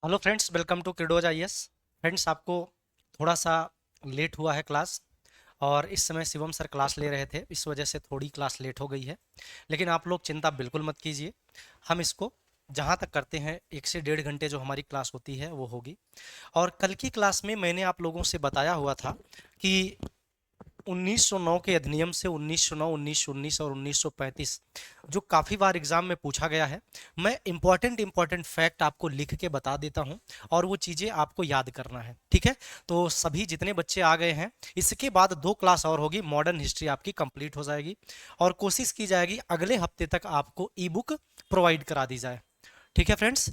Hello friends, welcome to क्रीडोज IAS. Friends, आपको थोड़ा सा लेट हुआ है क्लास। और इस समय शिवम सर क्लास ले रहे थे, इस वजह से थोड़ी क्लास लेट हो गई है। लेकिन आप लोग चिंता बिल्कुल मत कीजिए। हम इसको जहाँ तक करते हैं 1 से 1.5 घंटे जो हमारी क्लास होती है वो होगी। और कल की क्लास में मैंने आप लोगों से बताया हुआ था कि 1909 के अधिनियम से 1909, 1919 और 1935 जो काफ़ी बार एग्जाम में पूछा गया है। मैं इंपॉर्टेंट फैक्ट आपको लिख के बता देता हूं और वो चीज़ें आपको याद करना है, ठीक है। तो सभी जितने बच्चे आ गए हैं, इसके बाद 2 क्लास और होगी, मॉडर्न हिस्ट्री आपकी कंप्लीट हो जाएगी। और कोशिश की जाएगी अगले हफ्ते तक आपको ई बुक प्रोवाइड करा दी जाए, ठीक है फ्रेंड्स।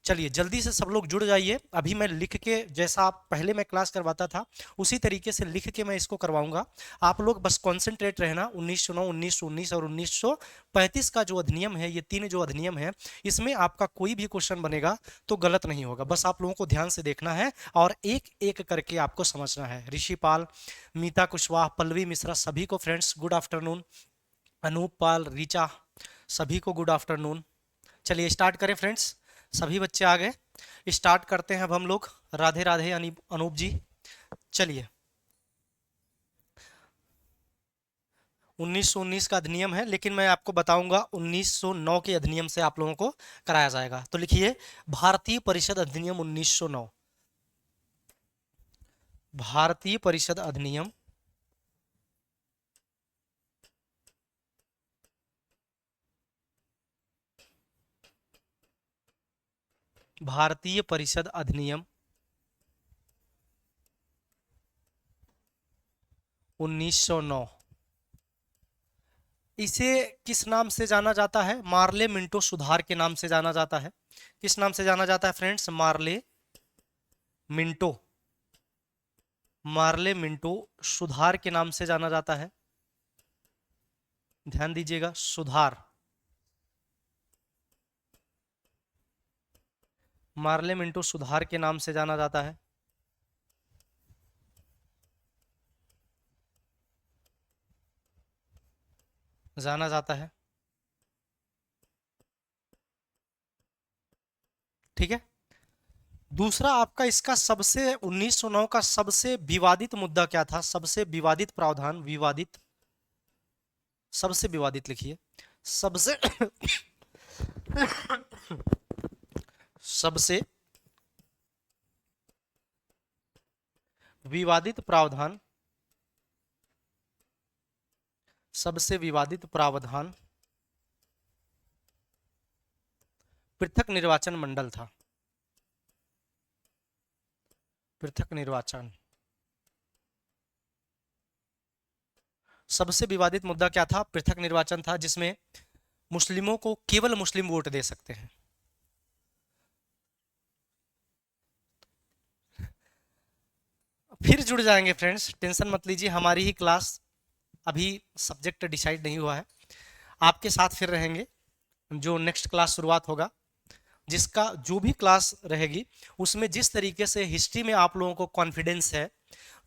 चलिए जल्दी से सब लोग जुड़ जाइए। अभी मैं लिख के, जैसा आप पहले मैं क्लास करवाता था उसी तरीके से लिख के मैं इसको करवाऊंगा। आप लोग बस कॉन्सेंट्रेट रहना। 1909, 1919 और 1935 का जो अधिनियम है, ये 3 जो अधिनियम है, इसमें आपका कोई भी क्वेश्चन बनेगा तो गलत नहीं होगा। बस आप लोगों को ध्यान से देखना है और एक एक करके आपको समझना है। ऋषिपाल, मीता कुशवाहा, पल्लवी मिश्रा, सभी को फ्रेंड्स गुड आफ्टरनून। अनूप पाल, रीचा, सभी को गुड आफ्टरनून। चलिए स्टार्ट करें फ्रेंड्स। सभी बच्चे आ गए, स्टार्ट करते हैं अब हम लोग। राधे राधे अनूप जी। चलिए, 1919 का अधिनियम है, लेकिन मैं आपको बताऊंगा 1909 के अधिनियम से आप लोगों को कराया जाएगा। तो लिखिए, भारतीय परिषद अधिनियम 1909। भारतीय परिषद अधिनियम भारतीय परिषद अधिनियम 1909। इसे किस नाम से जाना जाता है? मार्ले मिंटो सुधार के नाम से जाना जाता है। किस नाम से जाना जाता है friends? Morley Minto. Morley Minto सुधार के नाम से जाना जाता है। ध्यान दीजिएगा, सुधार। मार्ले मिंटो सुधार के नाम से जाना जाता है। जाना जाता है, ठीक है। दूसरा आपका इसका सबसे 1909 का सबसे विवादित मुद्दा क्या था? सबसे विवादित प्रावधान, विवादित, सबसे विवादित लिखिए। सबसे सबसे विवादित प्रावधान, सबसे विवादित प्रावधान पृथक निर्वाचन मंडल था। पृथक निर्वाचन। सबसे विवादित मुद्दा क्या था? पृथक निर्वाचन था, जिसमें मुस्लिमों को केवल मुस्लिम वोट दे सकते हैं। फिर जुड़ जाएंगे फ्रेंड्स, टेंशन मत लीजिए। हमारी ही क्लास, अभी सब्जेक्ट डिसाइड नहीं हुआ है। आपके साथ फिर रहेंगे। जो नेक्स्ट क्लास शुरुआत होगा, जिसका जो भी क्लास रहेगी, उसमें जिस तरीके से हिस्ट्री में आप लोगों को कॉन्फिडेंस है,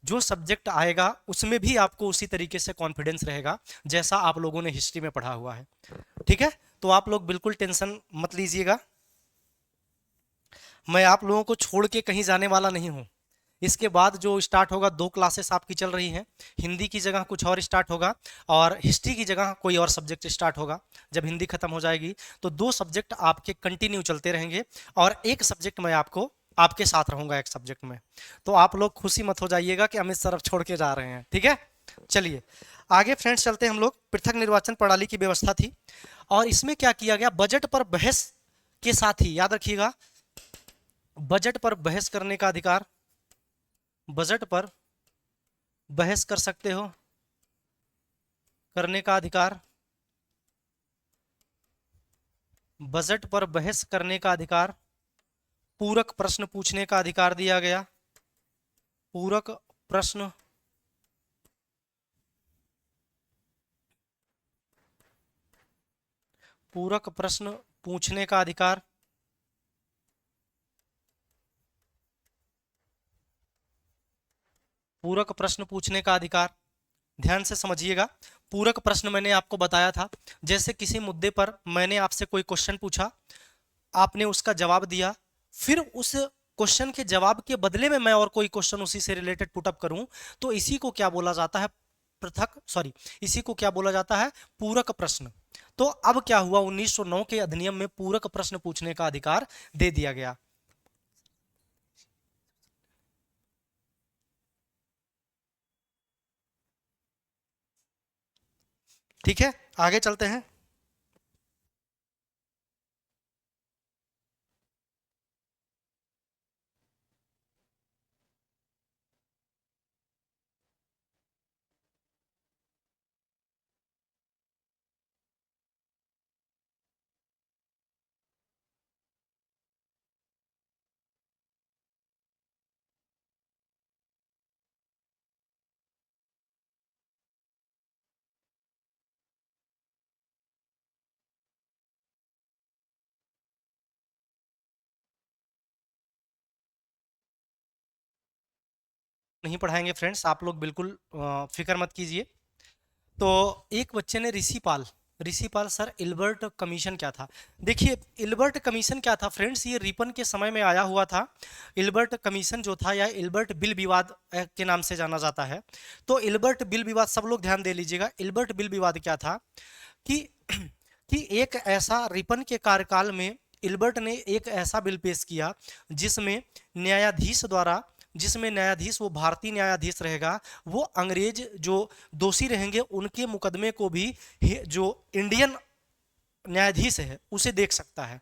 जो सब्जेक्ट आएगा उसमें भी आपको उसी तरीके से कॉन्फिडेंस रहेगा जैसा आप लोगों ने हिस्ट्री में पढ़ा हुआ है, ठीक है। तो आप लोग बिल्कुल टेंशन मत लीजिएगा। मैं आप लोगों को छोड़ के कहीं जाने वाला नहीं हूँ। इसके बाद जो स्टार्ट होगा, 2 क्लासेस आपकी चल रही हैं। हिंदी की जगह कुछ और स्टार्ट होगा और हिस्ट्री की जगह कोई और सब्जेक्ट स्टार्ट होगा। जब हिंदी खत्म हो जाएगी तो 2 सब्जेक्ट आपके कंटिन्यू चलते रहेंगे और एक सब्जेक्ट मैं आपको आपके साथ रहूंगा एक सब्जेक्ट में। तो आप लोग खुशी मत हो जाइएगा कि अमित सर अब छोड़ के जा रहे हैं, ठीक है। चलिए आगे फ्रेंड्स चलते हैं हम लोग। पृथक निर्वाचन प्रणाली की व्यवस्था थी और इसमें क्या किया गया? बजट पर बहस के साथ ही, याद रखिएगा, बजट पर बहस करने का अधिकार, बजट पर बहस कर सकते हो, करने का अधिकार, बजट पर बहस करने का अधिकार, पूरक प्रश्न पूछने का अधिकार दिया गया। पूरक प्रश्न, पूरक प्रश्न पूछने का अधिकार, पूरक प्रश्न पूछने का अधिकार। ध्यान से समझिएगा। पूरक प्रश्न मैंने आपको बताया था, जैसे किसी मुद्दे पर मैंने आपसे कोई क्वेश्चन पूछा, आपने उसका जवाब दिया, फिर उस क्वेश्चन के जवाब के बदले में मैं और कोई क्वेश्चन उसी से रिलेटेड पुटअप करूं, तो इसी को क्या बोला जाता है, पृथक, सॉरी, इसी को क्या बोला जाता है, पूरक प्रश्न। तो अब क्या हुआ, 1909 के अधिनियम में पूरक प्रश्न पूछने का अधिकार दे दिया गया। ठीक है, आगे चलते हैं। नहीं पढ़ाएंगे फ्रेंड्स, आप लोग बिल्कुल फिक्र मत कीजिए। तो एक बच्चे ने Rishipal, Rishipal sir, Ilbert commission क्या था? देखिए, इल्बर्ट कमीशन क्या था फ्रेंड्स, ये रिपन के समय में आया हुआ था। इल्बर्ट कमीशन जो था, या इल्बर्ट बिल विवाद के नाम से जाना जाता है। तो इल्बर्ट बिल विवाद, सब लोग ध्यान दे लीजिएगा, इल्बर्ट बिल विवाद क्या था कि कि एक ऐसा, रिपन के कार्यकाल में इल्बर्ट ने एक ऐसा बिल पेश किया जिसमें न्यायाधीश द्वारा, जिसमें न्यायाधीश वो भारतीय न्यायाधीश रहेगा, वो अंग्रेज जो दोषी रहेंगे उनके मुकदमे को भी जो इंडियन न्यायाधीश है उसे देख सकता है।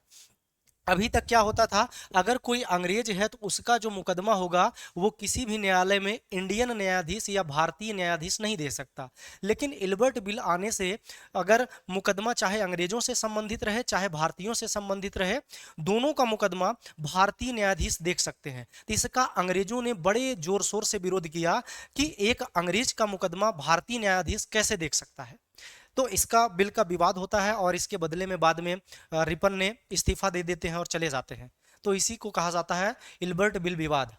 अभी तक क्या होता था, अगर कोई अंग्रेज है तो उसका जो मुकदमा होगा वो किसी भी न्यायालय में इंडियन न्यायाधीश या भारतीय न्यायाधीश नहीं दे सकता। लेकिन इल्बर्ट बिल आने से अगर मुकदमा चाहे अंग्रेजों से संबंधित रहे चाहे भारतीयों से संबंधित रहे, दोनों का मुकदमा भारतीय न्यायाधीश देख सकते हैं। तो इसका अंग्रेजों ने बड़े जोर शोर से विरोध किया कि एक अंग्रेज का मुकदमा भारतीय न्यायाधीश कैसे देख सकता है। तो इसका बिल का विवाद होता है और इसके बदले में बाद में रिपन ने इस्तीफा दे देते हैं और चले जाते हैं। तो इसी को कहा जाता है इल्बर्ट बिल विवाद।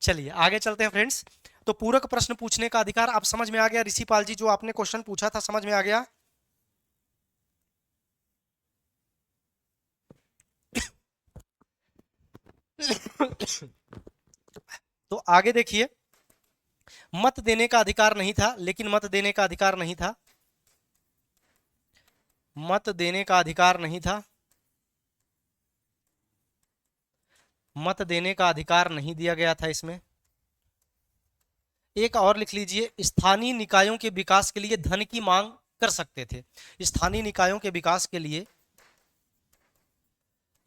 चलिए आगे चलते हैं फ्रेंड्स। तो पूरक प्रश्न पूछने का अधिकार आप समझ में आ गया, ऋषिपाल जी जो आपने क्वेश्चन पूछा था समझ में आ गया। तो आगे देखिए, मत देने का अधिकार नहीं था, लेकिन मत देने का अधिकार नहीं था, मत देने का अधिकार नहीं था, मत देने का अधिकार नहीं दिया गया था इसमें। एक और लिख लीजिए, स्थानीय निकायों के विकास के लिए धन की मांग कर सकते थे। स्थानीय निकायों के विकास के लिए,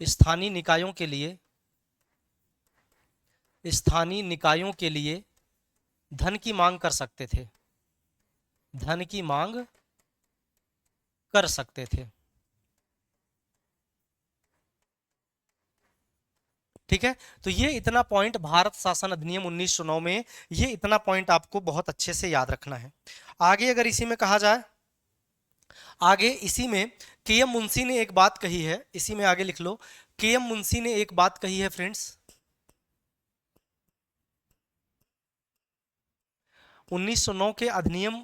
स्थानीय निकायों के लिए, स्थानीय निकायों के लिए धन की मांग कर सकते थे, धन की मांग कर सकते थे। ठीक है, तो ये इतना पॉइंट भारत शासन अधिनियम 1909 में, ये इतना पॉइंट आपको बहुत अच्छे से याद रखना है। आगे अगर इसी में कहा जाए, आगे इसी में के एम मुंशी ने एक बात कही है, इसी में आगे लिख लो, के एम मुंशी ने एक बात कही है फ्रेंड्स, 1909 के अधिनियम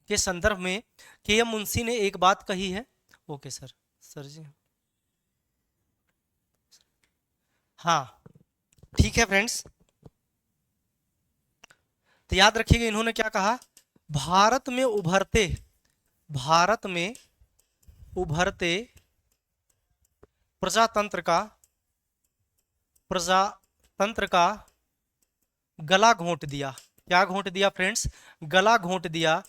के संदर्भ में के एम मुंशी ने एक बात कही है। ओके सर, सर जी, हाँ, ठीक है फ्रेंड्स। तो याद रखिएगा इन्होंने क्या कहा, भारत में उभरते, भारत में उभरते प्रजातंत्र का, प्रजातंत्र का गला घोंट दिया। क्या घोंट दिया फ्रेंड्स, गला घोंट दिया।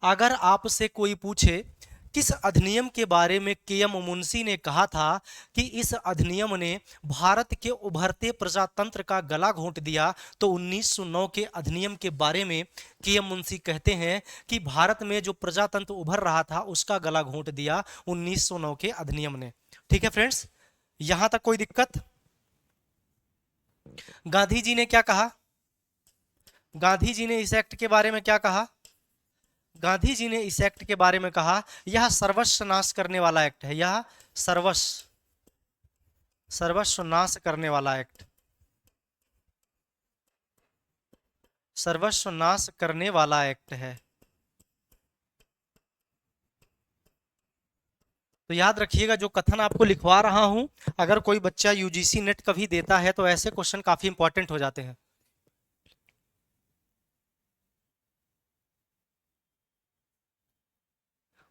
अगर आपसे कोई पूछे किस अधिनियम के बारे में के एम मुंशी ने कहा था कि इस अधिनियम ने भारत के उभरते प्रजातंत्र का गला घोंट दिया, तो 1909 के अधिनियम के बारे में के एम मुंशी कहते हैं कि भारत में जो प्रजातंत्र उभर रहा था उसका गला घोंट दिया 1909 के अधिनियम ने। ठीक है फ्रेंड्स, यहां तक कोई दिक्कत? गांधी जी ने क्या कहा, गांधी जी ने इस एक्ट के बारे में क्या कहा, गांधी जी ने इस एक्ट के बारे में कहा, यह सर्वस्व नाश करने वाला एक्ट है, यह सर्वस्व, सर्वस्व नाश करने वाला एक्ट, सर्वस्व नाश करने वाला एक्ट है। तो याद रखिएगा जो कथन आपको लिखवा रहा हूं, अगर कोई बच्चा यूजीसी नेट कभी देता है तो ऐसे क्वेश्चन काफी इंपॉर्टेंट हो जाते हैं।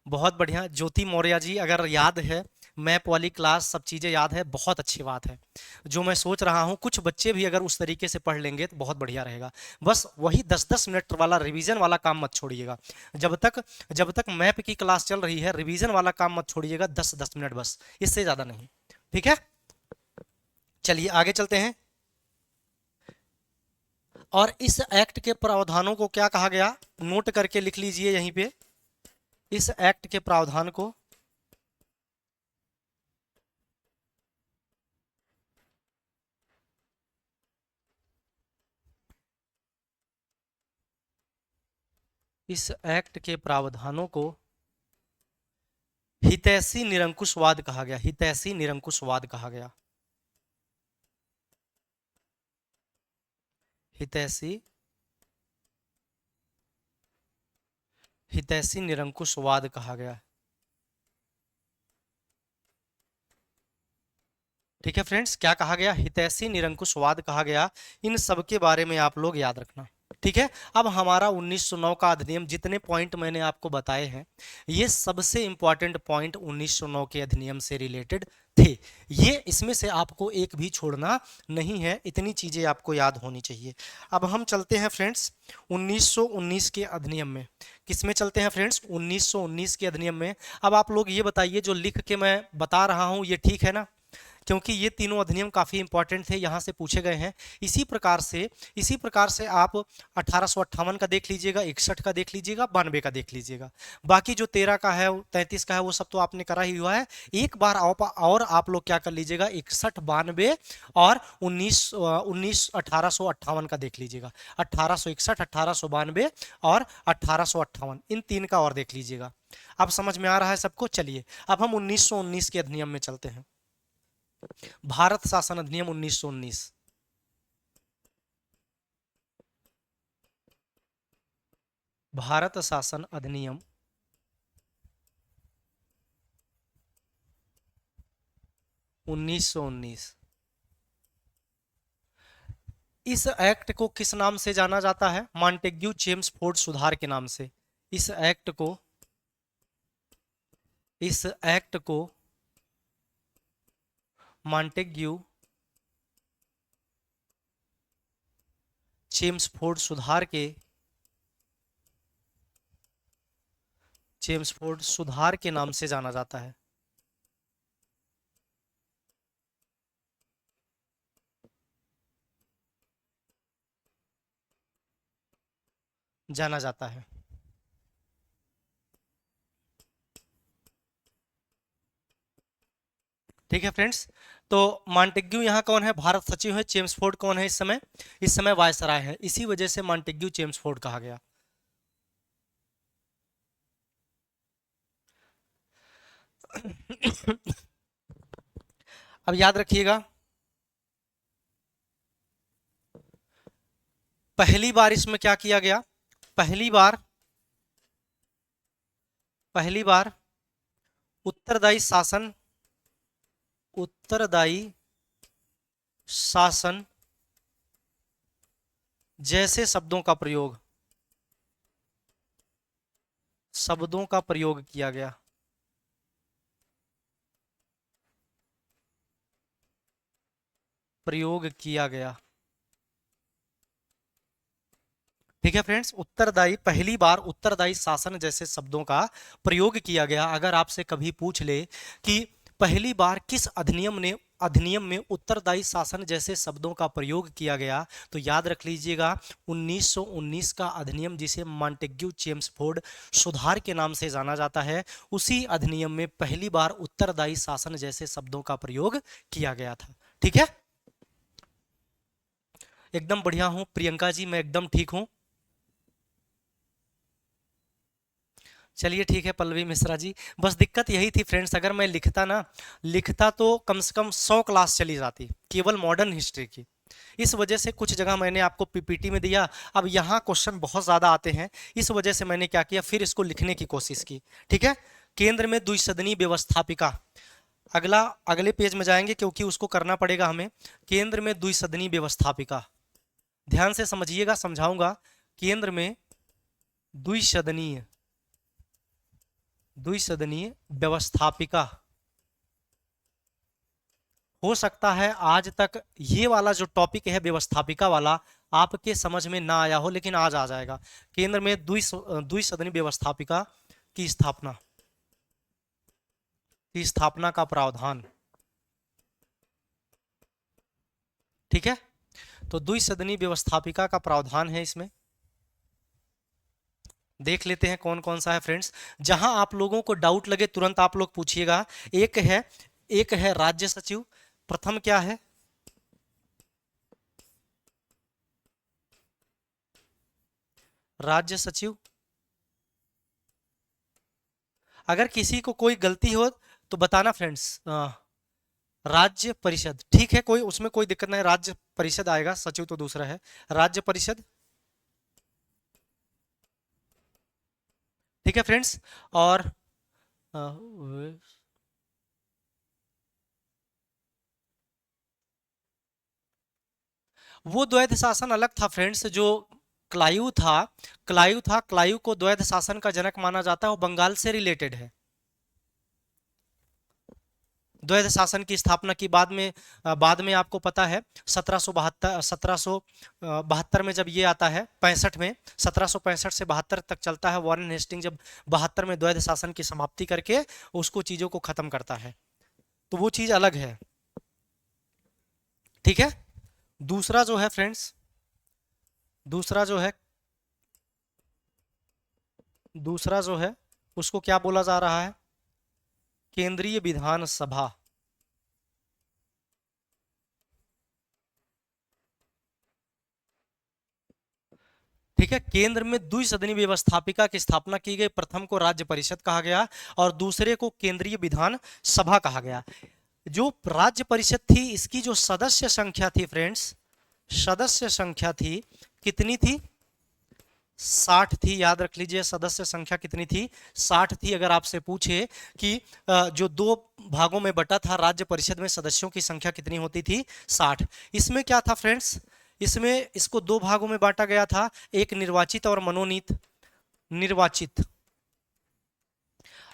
बहुत बढ़िया ज्योति मौर्य जी, अगर याद है मैप वाली क्लास, सब चीजें याद है, बहुत अच्छी बात है। जो मैं सोच रहा हूँ कुछ बच्चे भी अगर उस तरीके से पढ़ लेंगे तो बहुत बढ़िया रहेगा। बस वही 10-10 मिनट वाला रिवीजन वाला काम मत छोड़िएगा। जब तक मैप की क्लास चल रही है रिवीजन वाला काम मत छोड़िएगा, 10-10 मिनट बस, इससे ज्यादा नहीं। ठीक है, चलिए आगे चलते हैं। और इस एक्ट के प्रावधानों को क्या कहा गया, नोट करके लिख लीजिए यहीं पे। इस एक्ट के प्रावधान को इस एक्ट के प्रावधानों को हितैषी निरंकुशवाद कहा गया। हितैषी निरंकुशवाद कहा गया। हितैषी हितैषी निरंकुशवाद कहा गया। ठीक है फ्रेंड्स, क्या कहा गया, हितैषी निरंकुशवाद कहा गया। इन सब के बारे में आप लोग याद रखना। ठीक है, अब हमारा 1909 का अधिनियम, जितने पॉइंट मैंने आपको बताए हैं ये सबसे इंपॉर्टेंट पॉइंट 1909 के अधिनियम से रिलेटेड थे। ये इसमें से आपको एक भी छोड़ना नहीं है, इतनी चीजें आपको याद होनी चाहिए। अब हम चलते हैं फ्रेंड्स 1919 के अधिनियम में। किसमें चलते हैं फ्रेंड्स, 1919 के अधिनियम में। अब आप लोग ये बताइए जो लिख के मैं बता रहा हूं ये ठीक है ना, क्योंकि ये तीनों अधिनियम काफ़ी इंपॉर्टेंट थे, यहाँ से पूछे गए हैं। इसी प्रकार से आप 1858 का देख लीजिएगा, 61 का देख लीजिएगा, 92 का देख लीजिएगा। बाकी जो 13 का है, 33 का है, वो सब तो आपने करा ही हुआ है। एक बार और आप लोग क्या कर लीजिएगा, 61, 92 और 1858 का देख लीजिएगा। 1861, 1892 और 1858, इन तीन का और देख लीजिएगा। अब समझ में आ रहा है सबको। चलिए अब हम 1919 के अधिनियम में चलते हैं। भारत शासन अधिनियम 1919। भारत शासन अधिनियम 1919। इस एक्ट को किस नाम से जाना जाता है, मॉन्टेग्यू चेम्सफोर्ड सुधार के नाम से। इस एक्ट को मॉन्टेग्यू चेम्सफोर्ड सुधार के नाम से जाना जाता है। जाना जाता है। ठीक है फ्रेंड्स, तो मॉन्टेग्यू यहाँ कौन है, भारत सचिव है। चेम्सफोर्ड कौन है इस समय वायसराय है, इसी वजह से मॉन्टेग्यू चेम्सफोर्ड कहा गया। अब याद रखिएगा, पहली बार इसमें क्या किया गया, पहली बार उत्तरदायी शासन जैसे शब्दों का प्रयोग किया गया। ठीक है फ्रेंड्स, पहली बार उत्तरदायी शासन जैसे शब्दों का प्रयोग किया गया। अगर आपसे कभी पूछ ले कि पहली बार किस अधिनियम में उत्तरदायी शासन जैसे शब्दों का प्रयोग किया गया, तो याद रख लीजिएगा 1919 का अधिनियम, जिसे मॉन्टेग्यू चेम्सफोर्ड सुधार के नाम से जाना जाता है, उसी अधिनियम में पहली बार उत्तरदायी शासन जैसे शब्दों का प्रयोग किया गया था। ठीक है, एकदम बढ़िया हूं प्रियंका जी, मैं एकदम ठीक हूं। चलिए ठीक है पल्लवी मिश्रा जी, बस दिक्कत यही थी फ्रेंड्स, अगर मैं लिखता तो कम से कम 100 क्लास चली जाती केवल मॉडर्न हिस्ट्री की। इस वजह से कुछ जगह मैंने आपको पीपीटी में दिया, अब यहाँ क्वेश्चन बहुत ज़्यादा आते हैं, इस वजह से मैंने क्या किया, फिर इसको लिखने की कोशिश की। ठीक है, केंद्र में द्विसदनी व्यवस्थापिका। अगले पेज में जाएंगे क्योंकि उसको करना पड़ेगा हमें। केंद्र में द्विसदनी व्यवस्थापिका, ध्यान से समझिएगा, समझाऊंगा। केंद्र में द्विसदनीय द्विसदनीय व्यवस्थापिका। हो सकता है आज तक ये वाला जो टॉपिक है व्यवस्थापिका वाला आपके समझ में ना आया हो, लेकिन आज आ जाएगा। केंद्र में द्विसदनी व्यवस्थापिका की स्थापना का प्रावधान। ठीक है, तो द्विसदनी व्यवस्थापिका का प्रावधान है इसमें। देख लेते हैं कौन कौन सा है फ्रेंड्स। जहां आप लोगों को डाउट लगे तुरंत आप लोग पूछिएगा। एक है राज्य सचिव। प्रथम क्या है? राज्य सचिव। अगर किसी को कोई गलती हो तो बताना फ्रेंड्स। राज्य परिषद, ठीक है, कोई उसमें कोई दिक्कत नहीं, राज्य परिषद आएगा, सचिव तो दूसरा है। राज्य परिषद, ठीक है फ्रेंड्स। और वो द्वैध शासन अलग था फ्रेंड्स। जो क्लाइव को द्वैध शासन का जनक माना जाता है, वो बंगाल से रिलेटेड है। द्वैध शासन की स्थापना की बाद में आपको पता है 1772 में जब ये आता है, 65 में, 1765 से 72 तक चलता है। वॉरेन हेस्टिंग जब 72 में द्वैध शासन की समाप्ति करके उसको चीजों को खत्म करता है, तो वो चीज अलग है। ठीक है, दूसरा जो है फ्रेंड्स, दूसरा जो है उसको क्या बोला जा रहा है? केंद्रीय विधानसभा। ठीक है, केंद्र में द्विसदनी व्यवस्थापिका की स्थापना की गई। प्रथम को राज्य परिषद कहा गया और दूसरे को केंद्रीय विधान सभा कहा गया। जो राज्य परिषद थी, इसकी जो सदस्य संख्या थी फ्रेंड्स, सदस्य संख्या थी, कितनी थी? 60 थी। याद रख लीजिए, सदस्य संख्या कितनी थी? 60 थी। अगर आपसे पूछे कि जो 2 भागों में बटा था राज्य परिषद में, सदस्यों की संख्या कितनी होती थी? 60। इसमें क्या था फ्रेंड्स? इसमें इसको 2 भागों में बांटा गया था, एक निर्वाचित और मनोनीत। निर्वाचित,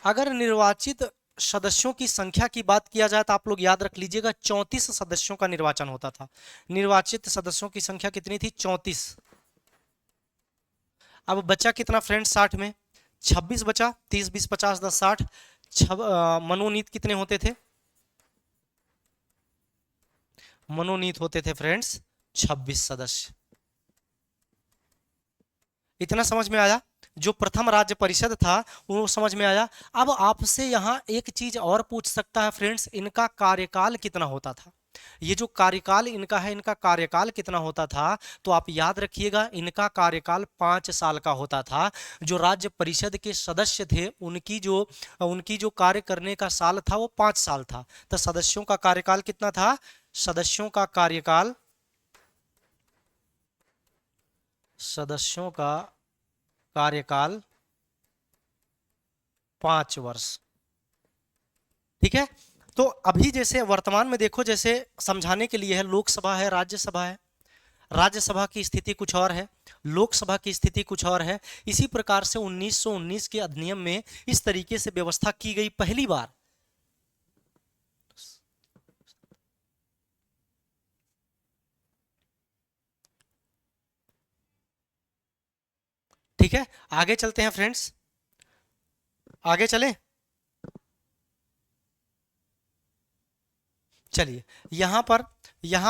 अगर निर्वाचित सदस्यों की संख्या की बात किया जाए तो आप लोग याद रख लीजिएगा 34 सदस्यों का निर्वाचन होता था। निर्वाचित सदस्यों की संख्या कितनी थी? 34। अब बचा कितना फ्रेंड्स? 60 में 26 बचा। 30 20 50 10 60। मनोनीत कितने होते थे? मनोनीत होते थे फ्रेंड्स 26 सदस्य। इतना समझ में आया? जो प्रथम राज्य परिषद था वो समझ में आया। अब आपसे यहां एक चीज और पूछ सकता है फ्रेंड्स, इनका कार्यकाल कितना होता था? ये जो कार्यकाल इनका है, इनका कार्यकाल कितना होता था? तो आप याद रखिएगा, इनका कार्यकाल 5 साल का होता था। जो राज्य परिषद के सदस्य थे उनकी जो कार्य करने का साल था वो 5 साल था। तो सदस्यों का कार्यकाल कितना था? सदस्यों का कार्यकाल 5 वर्ष। ठीक है, तो अभी जैसे वर्तमान में देखो, जैसे समझाने के लिए है, लोकसभा है, राज्यसभा है। राज्यसभा की स्थिति कुछ और है, लोकसभा की स्थिति कुछ और है। इसी प्रकार से 1919 के अधिनियम में इस तरीके से व्यवस्था की गई पहली बार। ठीक है, आगे चलते हैं फ्रेंड्स, आगे चलें। चलिए, यहां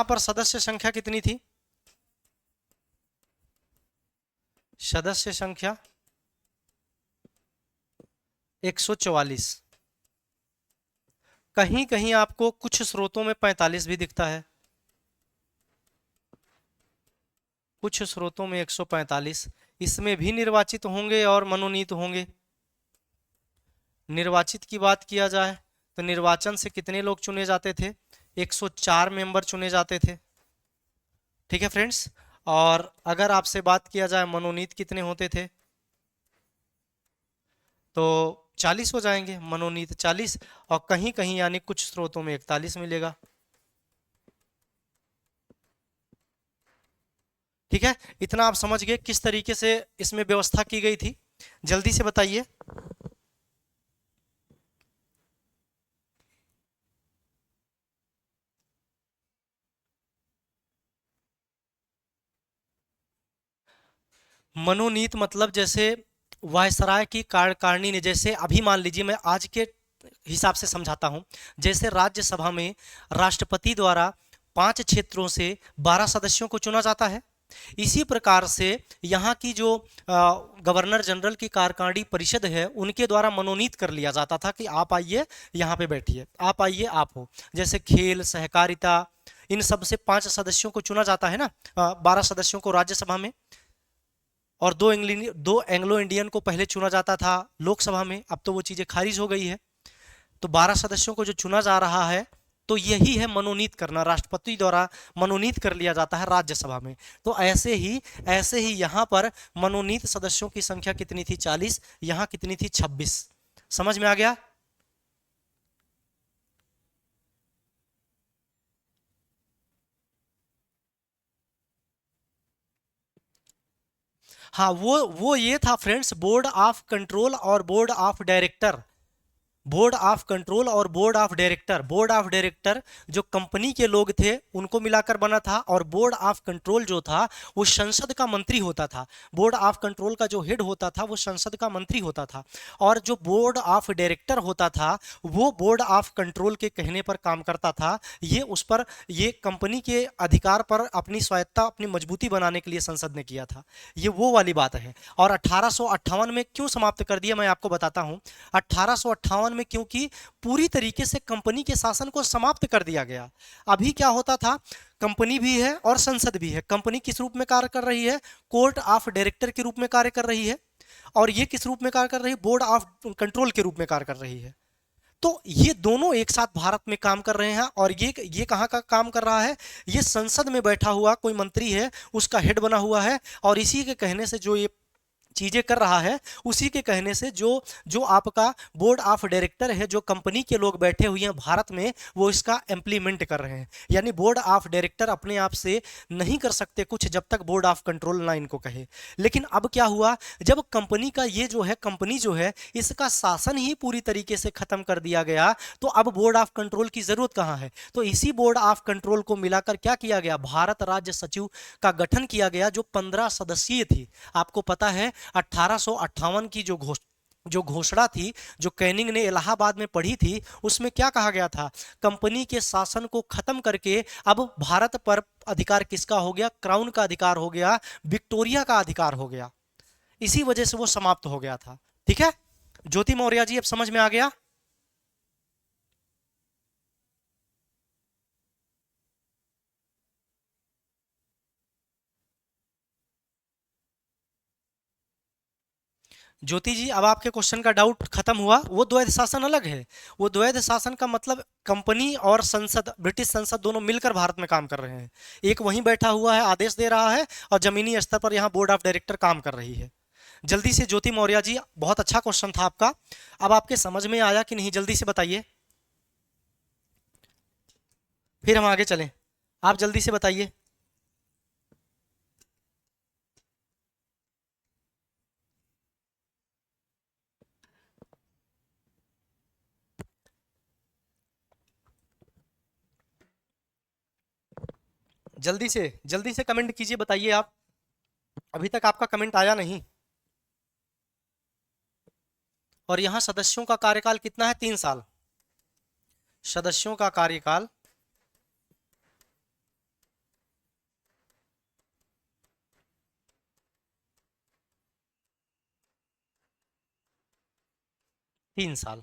पर सदस्य संख्या कितनी थी? सदस्य संख्या 144। कहीं कहीं आपको कुछ स्रोतों में 45 भी दिखता है, कुछ स्रोतों में 145। इसमें भी निर्वाचित होंगे और मनोनीत होंगे। निर्वाचित की बात किया जाए तो निर्वाचन से कितने लोग चुने जाते थे? 104 मेंबर चुने जाते थे। ठीक है फ्रेंड्स, और अगर आपसे बात किया जाए मनोनीत कितने होते थे, तो 40 हो जाएंगे, मनोनीत 40, और कहीं कहीं यानी कुछ स्रोतों में 41 मिलेगा। ठीक है, इतना आप समझ गए किस तरीके से इसमें व्यवस्था की गई थी। जल्दी से बताइए। मनोनीत मतलब जैसे वायसराय की कार्यकारिणी ने, जैसे अभी मान लीजिए मैं आज के हिसाब से समझाता हूं, जैसे राज्यसभा में राष्ट्रपति द्वारा 5 क्षेत्रों से 12 सदस्यों को चुना जाता है, इसी प्रकार से यहाँ की जो गवर्नर जनरल की कार्यकारिणी परिषद है उनके द्वारा मनोनीत कर लिया जाता था कि आप आइए यहाँ पे बैठिए, आप आइए, आप हो। जैसे खेल, सहकारिता, इन सब से 5 सदस्यों को चुना जाता है ना, 12 सदस्यों को राज्यसभा में, और दो एंग्लो इंडियन को पहले चुना जाता था लोकसभा में, अब तो वो चीजें खारिज हो गई है। तो 12 सदस्यों को जो चुना जा रहा है, तो यही है मनोनीत करना, राष्ट्रपति द्वारा मनोनीत कर लिया जाता है राज्यसभा में। तो ऐसे ही यहाँ पर मनोनीत सदस्यों की संख्या कितनी थी? 40। यहाँ कितनी थी? 26। समझ में आ गया? हाँ, वो ये था फ्रेंड्स, बोर्ड ऑफ कंट्रोल और board of director. Board of control और board of director, board of director जो कंपनी के लोग थे उनको मिलाकर बना था, और बोर्ड ऑफ कंट्रोल जो था वो संसद का मंत्री होता था। बोर्ड ऑफ कंट्रोल का जो हेड होता था वो संसद का मंत्री होता था, और जो बोर्ड ऑफ डायरेक्टर होता था वो बोर्ड ऑफ कंट्रोल के कहने पर काम करता था। ये उस पर, ये कंपनी के अधिकार पर अपनी स्वायत्ता, अपनी मजबूती बनाने के लिए संसद ने किया था। ये वो वाली बात है। और 1858 में क्यों समाप्त कर दिया मैं आपको बताता हूं। 1858 में क्योंकि पूरी तरीके से कंपनी के शासन को समाप्त कर दिया गया। अभी क्या होता था, कंपनी भी है और संसद भी है। कंपनी किस रूप में कार्य कर रही है? कोर्ट ऑफ डायरेक्टर के रूप में कार्य कर रही है। और ये किस रूप में कार्य कर रही है? बोर्ड ऑफ कंट्रोल के रूप में कार्य कर रही है। तो ये दोनों एक साथ भारत में काम कर रहे हैं। और ये कहाँ का काम कर रहा है? ये संसद में बैठा हुआ कोई मंत्री है, उसका हेड बना हुआ है, और इसी के कहने से जो ये चीजें कर रहा है, उसी के कहने से जो जो आपका बोर्ड ऑफ डायरेक्टर है, जो कंपनी के लोग बैठे हुए हैं भारत में, वो इसका इम्प्लीमेंट कर रहे हैं। यानी बोर्ड ऑफ डायरेक्टर अपने आप से नहीं कर सकते कुछ जब तक बोर्ड ऑफ कंट्रोल ना इनको कहे। लेकिन अब क्या हुआ, जब कंपनी का ये जो है, कंपनी जो है, इसका शासन ही पूरी तरीके से खत्म कर दिया गया, तो अब बोर्ड ऑफ कंट्रोल की जरूरत कहाँ है? तो इसी बोर्ड ऑफ कंट्रोल को मिलाकर क्या किया गया? भारत राज्य सचिव का गठन किया गया, जो 15 सदस्यीय थी। आपको पता है 1858 की जो घोषणा थी, जो कैनिंग ने इलाहाबाद में पढ़ी थी, उसमें क्या कहा गया था? कंपनी के शासन को खत्म करके अब भारत पर अधिकार किसका हो गया? क्राउन का अधिकार हो गया, विक्टोरिया का अधिकार हो गया। इसी वजह से वो समाप्त हो गया था। ठीक है ज्योति मौर्य जी, अब समझ में आ गया? ज्योति जी, अब आपके क्वेश्चन का डाउट खत्म हुआ। वो द्वैध शासन अलग है। वो द्वैध शासन का मतलब कंपनी और संसद, ब्रिटिश संसद, दोनों मिलकर भारत में काम कर रहे हैं। एक वहीं बैठा हुआ है, आदेश दे रहा है, और जमीनी स्तर पर यहाँ बोर्ड ऑफ डायरेक्टर काम कर रही है। जल्दी से ज्योति मौर्य जी, बहुत अच्छा क्वेश्चन था आपका। अब आपके समझ में आया कि नहीं? जल्दी से बताइए, फिर हम आगे चलें। आप जल्दी से बताइए। जल्दी से कमेंट कीजिए, बताइए आप। अभी तक आपका कमेंट आया नहीं। और यहाँ सदस्यों का कार्यकाल कितना है? 3 साल। सदस्यों का कार्यकाल 3 साल।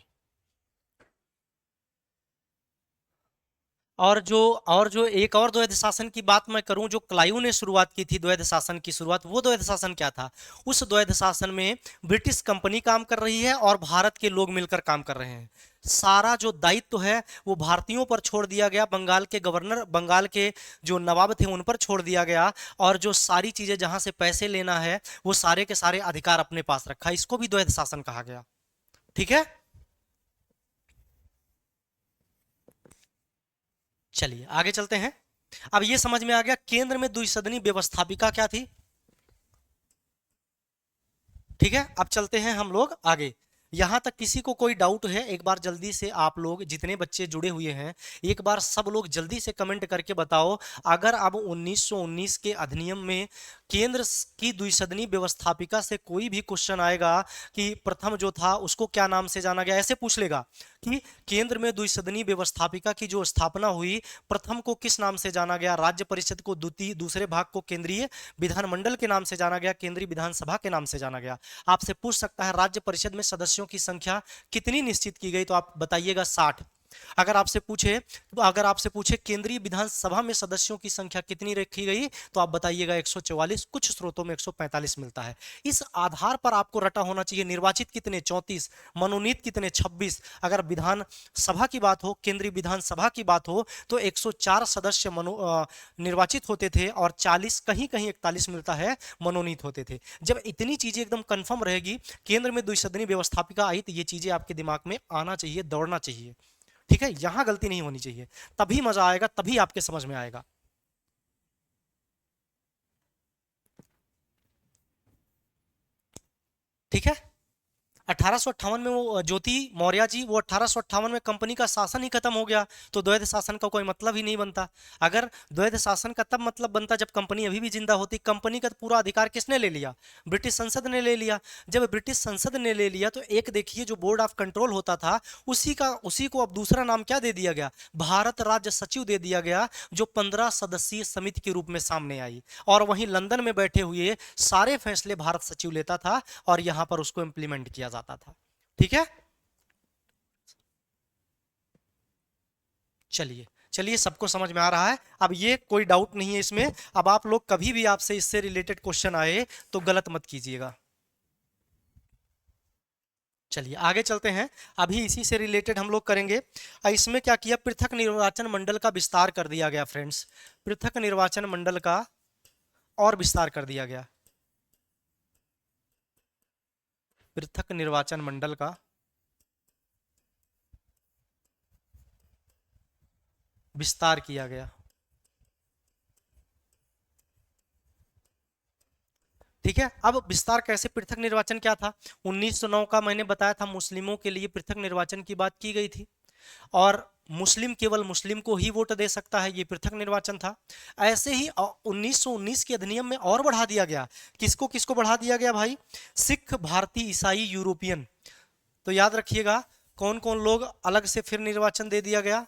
और जो एक और द्वैध शासन की बात मैं करूं, जो क्लाइव ने शुरुआत की थी द्वैध शासन की शुरुआत, वो द्वैध शासन क्या था? उस द्वैध शासन में ब्रिटिश कंपनी काम कर रही है और भारत के लोग मिलकर काम कर रहे हैं। सारा जो दायित्व है वो भारतीयों पर छोड़ दिया गया, बंगाल के गवर्नर, बंगाल के जो नवाब थे उन पर छोड़ दिया गया, और जो सारी चीजें जहां से पैसे लेना है वो सारे के सारे अधिकार अपने पास रखा। इसको भी द्वैध शासन कहा गया। ठीक है, चलिए आगे चलते हैं। अब ये समझ में आ गया केंद्र में द्विसदनी व्यवस्थापिका क्या थी। ठीक है, अब चलते हैं हम लोग आगे। यहां तक किसी को कोई डाउट है, एक बार जल्दी से आप लोग जितने बच्चे जुड़े हुए हैं, एक बार सब लोग जल्दी से कमेंट करके बताओ। अगर अब 1919 के अधिनियम में केंद्र की द्विसदनी व्यवस्थापिका से कोई भी क्वेश्चन आएगा कि प्रथम जो था उसको क्या नाम से जाना गया, ऐसे पूछ लेगा कि केंद्र में द्विसदनी व्यवस्थापिका की जो स्थापना हुई, प्रथम को किस नाम से जाना गया, राज्य परिषद को द्वितीय, दूसरे भाग को केंद्रीय विधानमंडल के नाम से जाना गया, केंद्रीय विधानसभा के नाम से जाना गया। आपसे पूछ सकता है राज्य परिषद में सदस्यों की संख्या कितनी निश्चित की गई, तो आप बताइएगा 60। अगर आपसे पूछे केंद्रीय विधानसभा में सदस्यों की संख्या कितनी रखी गई, तो आप बताइएगा 144, कुछ स्रोतों में 145 मिलता है। इस आधार पर आपको रटा होना चाहिए निर्वाचित कितने 34, मनोनीत कितने 26। अगर विधानसभा की बात हो, केंद्रीय विधानसभा की बात हो, तो 104 सदस्य निर्वाचित होते थे और 40, कहीं कहीं 41 मिलता है, मनोनीत होते थे। जब इतनी चीजें एकदम कंफर्म रहेगी, केंद्र में द्विसदनी व्यवस्थापिका आई, तो ये चीजें आपके दिमाग में आना चाहिए, दौड़ना चाहिए। ठीक है, यहां गलती नहीं होनी चाहिए, तभी मजा आएगा, तभी आपके समझ में आएगा। ठीक है, 1858 में वो ज्योति मौर्य जी, वो 1858 में कंपनी का शासन ही खत्म हो गया, तो द्वैध शासन का कोई मतलब ही नहीं बनता। अगर द्वैध शासन का तब मतलब बनता जब कंपनी अभी भी जिंदा होती। कंपनी का पूरा अधिकार किसने ले लिया, ब्रिटिश संसद ने ले लिया। जब ब्रिटिश संसद ने ले लिया, तो एक देखिए जो बोर्ड ऑफ कंट्रोल होता था, उसी को अब दूसरा नाम क्या दे दिया गया, भारत राज्य सचिव दे दिया गया, जो 15 सदस्यीय समिति के रूप में सामने आई। और वहीं लंदन में बैठे हुए सारे फैसले भारत सचिव लेता था और यहां पर उसको इंप्लीमेंट किया जाता था। ठीक है, चलिए चलिए, सबको समझ में आ रहा है, अब ये कोई डाउट नहीं है इसमें। अब आप लोग कभी भी आपसे इससे रिलेटेड क्वेश्चन आए तो गलत मत कीजिएगा। चलिए आगे चलते हैं, अभी इसी से रिलेटेड हम लोग करेंगे। इसमें क्या किया, पृथक निर्वाचन मंडल का विस्तार कर दिया गया फ्रेंड्स। पृथक निर्वाचन मंडल का और विस्तार कर दिया गया। पृथक निर्वाचन मंडल का विस्तार किया गया। ठीक है, अब विस्तार कैसे, पृथक निर्वाचन क्या था, 1909 का मैंने बताया था, मुस्लिमों के लिए पृथक निर्वाचन की बात की गई थी। और मुस्लिम केवल मुस्लिम को ही वोट दे सकता है, ये पृथक निर्वाचन था। ऐसे ही 1919 के अधिनियम में और बढ़ा दिया गया। किसको किसको बढ़ा दिया गया भाई, सिख, भारतीय, ईसाई, यूरोपियन। तो याद रखिएगा कौन कौन लोग अलग से फिर निर्वाचन दे दिया गया,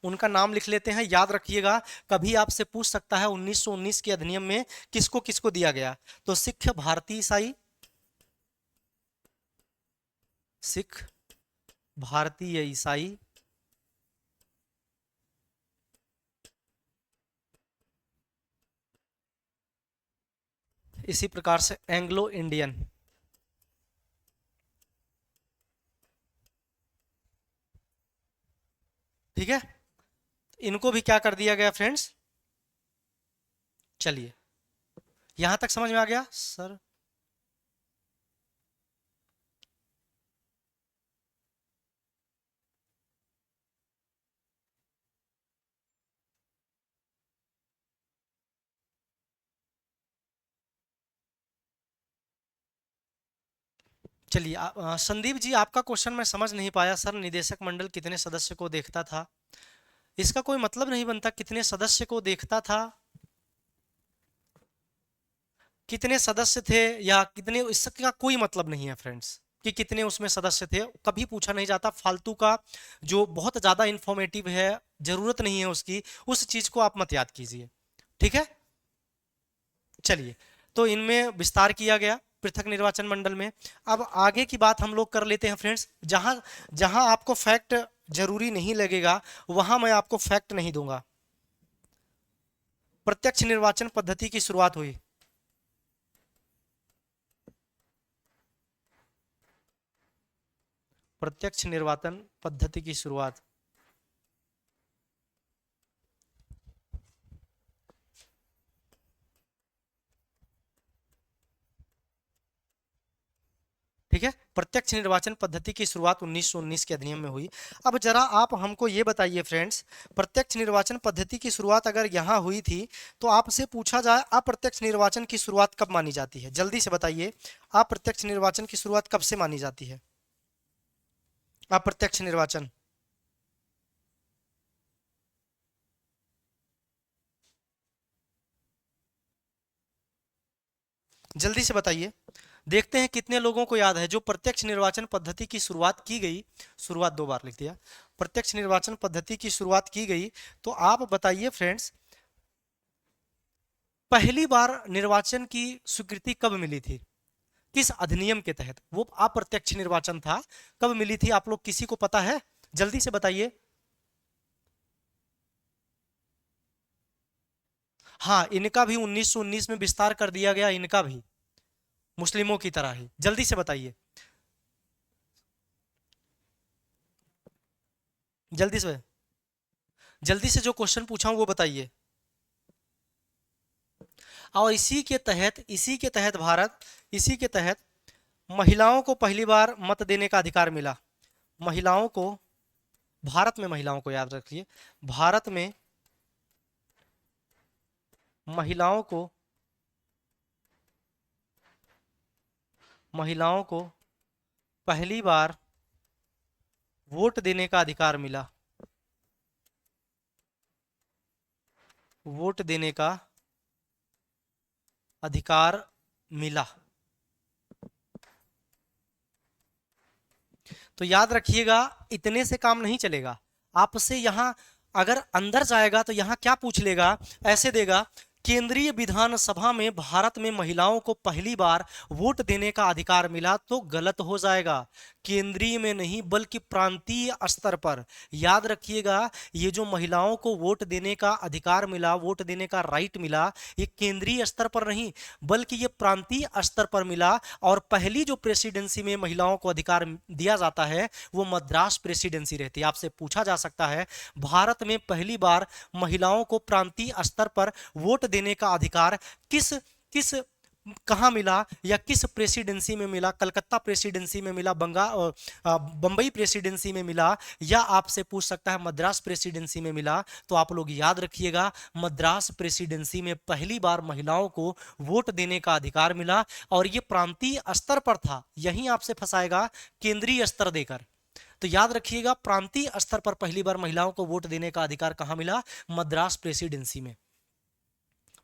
उनका नाम लिख लेते हैं, याद रखिएगा। कभी आपसे पूछ सकता है 1919 के अधिनियम में किसको किसको दिया गया, तो सिख, भारतीय, ईसाई, सिख, भारतीय, ईसाई, इसी प्रकार से एंग्लो इंडियन। ठीक है, इनको भी क्या कर दिया गया फ्रेंड्स। चलिए, यहां तक समझ में आ गया सर। चलिए संदीप जी, आपका क्वेश्चन मैं समझ नहीं पाया सर, निदेशक मंडल कितने सदस्य को देखता था, इसका कोई मतलब नहीं बनता, कितने सदस्य को देखता था, कितने सदस्य थे या कितने, इसका कोई मतलब नहीं है फ्रेंड्स कि कितने उसमें सदस्य थे, कभी पूछा नहीं जाता। फालतू का जो बहुत ज्यादा इंफॉर्मेटिव है, जरूरत नहीं है उसकी, उस चीज को आप मत याद कीजिए। ठीक है, चलिए, तो इनमें विस्तार किया गया पृथक निर्वाचन मंडल में। अब आगे की बात हम लोग कर लेते हैं फ्रेंड्स। जहां जहां आपको फैक्ट जरूरी नहीं लगेगा, वहां मैं आपको फैक्ट नहीं दूंगा। प्रत्यक्ष निर्वाचन पद्धति की शुरुआत हुई, प्रत्यक्ष निर्वाचन पद्धति की शुरुआत, ठीक है, प्रत्यक्ष निर्वाचन पद्धति की शुरुआत 1919 के अधिनियम में हुई। अब जरा आप हमको ये बताइए फ्रेंड्स, प्रत्यक्ष निर्वाचन पद्धति की शुरुआत अगर यहाँ हुई थी तो आपसे पूछा जाए अप्रत्यक्ष निर्वाचन की शुरुआत कब मानी जाती है? जल्दी से बताइए, अप्रत्यक्ष निर्वाचन की शुरुआत कब से मानी जाती है? अप्रत्यक्ष निर्वाचन, जल्दी से बताइए, देखते हैं कितने लोगों को याद है जो प्रत्यक्ष निर्वाचन पद्धति की शुरुआत की गई। शुरुआत 2 बार लिख दिया। प्रत्यक्ष निर्वाचन पद्धति की शुरुआत की गई, तो आप बताइए फ्रेंड्स, पहली बार निर्वाचन की स्वीकृति कब मिली थी? किस अधिनियम के तहत वो अप्रत्यक्ष निर्वाचन था, कब मिली थी? आप लोग किसी को पता है? जल्दी से बताइए। हाँ, इनका भी 1919 में विस्तार कर दिया गया, इनका भी मुस्लिमों की तरह ही। जल्दी से बताइए, जल्दी से, जल्दी से जो क्वेश्चन पूछा हूं वो बताइए। और इसी के तहत भारत, इसी के तहत महिलाओं को पहली बार मत देने का अधिकार मिला। महिलाओं को, भारत में महिलाओं को याद रखिए, भारत में महिलाओं को, महिलाओं को पहली बार वोट देने का अधिकार मिला। वोट देने का अधिकार मिला। तो याद रखिएगा, इतने से काम नहीं चलेगा। आपसे यहां अगर अंदर जाएगा तो यहां क्या पूछ लेगा, ऐसे देगा, केंद्रीय विधानसभा में भारत में महिलाओं को पहली बार वोट देने का अधिकार मिला, तो गलत हो जाएगा। केंद्रीय में नहीं बल्कि प्रांतीय स्तर पर। याद रखिएगा, ये जो महिलाओं को वोट देने का अधिकार मिला, वोट देने का राइट मिला, ये केंद्रीय स्तर पर नहीं बल्कि ये प्रांतीय स्तर पर मिला। और पहली जो प्रेसिडेंसी में महिलाओं को अधिकार दिया जाता है वो मद्रास प्रेसिडेंसी रहती है। आपसे पूछा जा सकता है, भारत में पहली बार महिलाओं को प्रांतीय स्तर पर वोट देने का अधिकार किस किस कहाँ मिला या किस प्रेसिडेंसी में मिला? कलकत्ता प्रेसिडेंसी में मिला, बंबई प्रेसिडेंसी में मिला, या आपसे पूछ सकता है मद्रास प्रेसिडेंसी में मिला? तो आप लोग याद रखिएगा, मद्रास प्रेसिडेंसी में पहली बार महिलाओं को वोट देने का अधिकार मिला। और ये प्रांतीय स्तर पर था, यहीं आपसे फंसाएगा केंद्रीय स्तर देकर। तो याद रखिएगा, प्रांतीय स्तर पर पहली बार महिलाओं को वोट देने का अधिकार कहाँ मिला? मद्रास प्रेसिडेंसी में।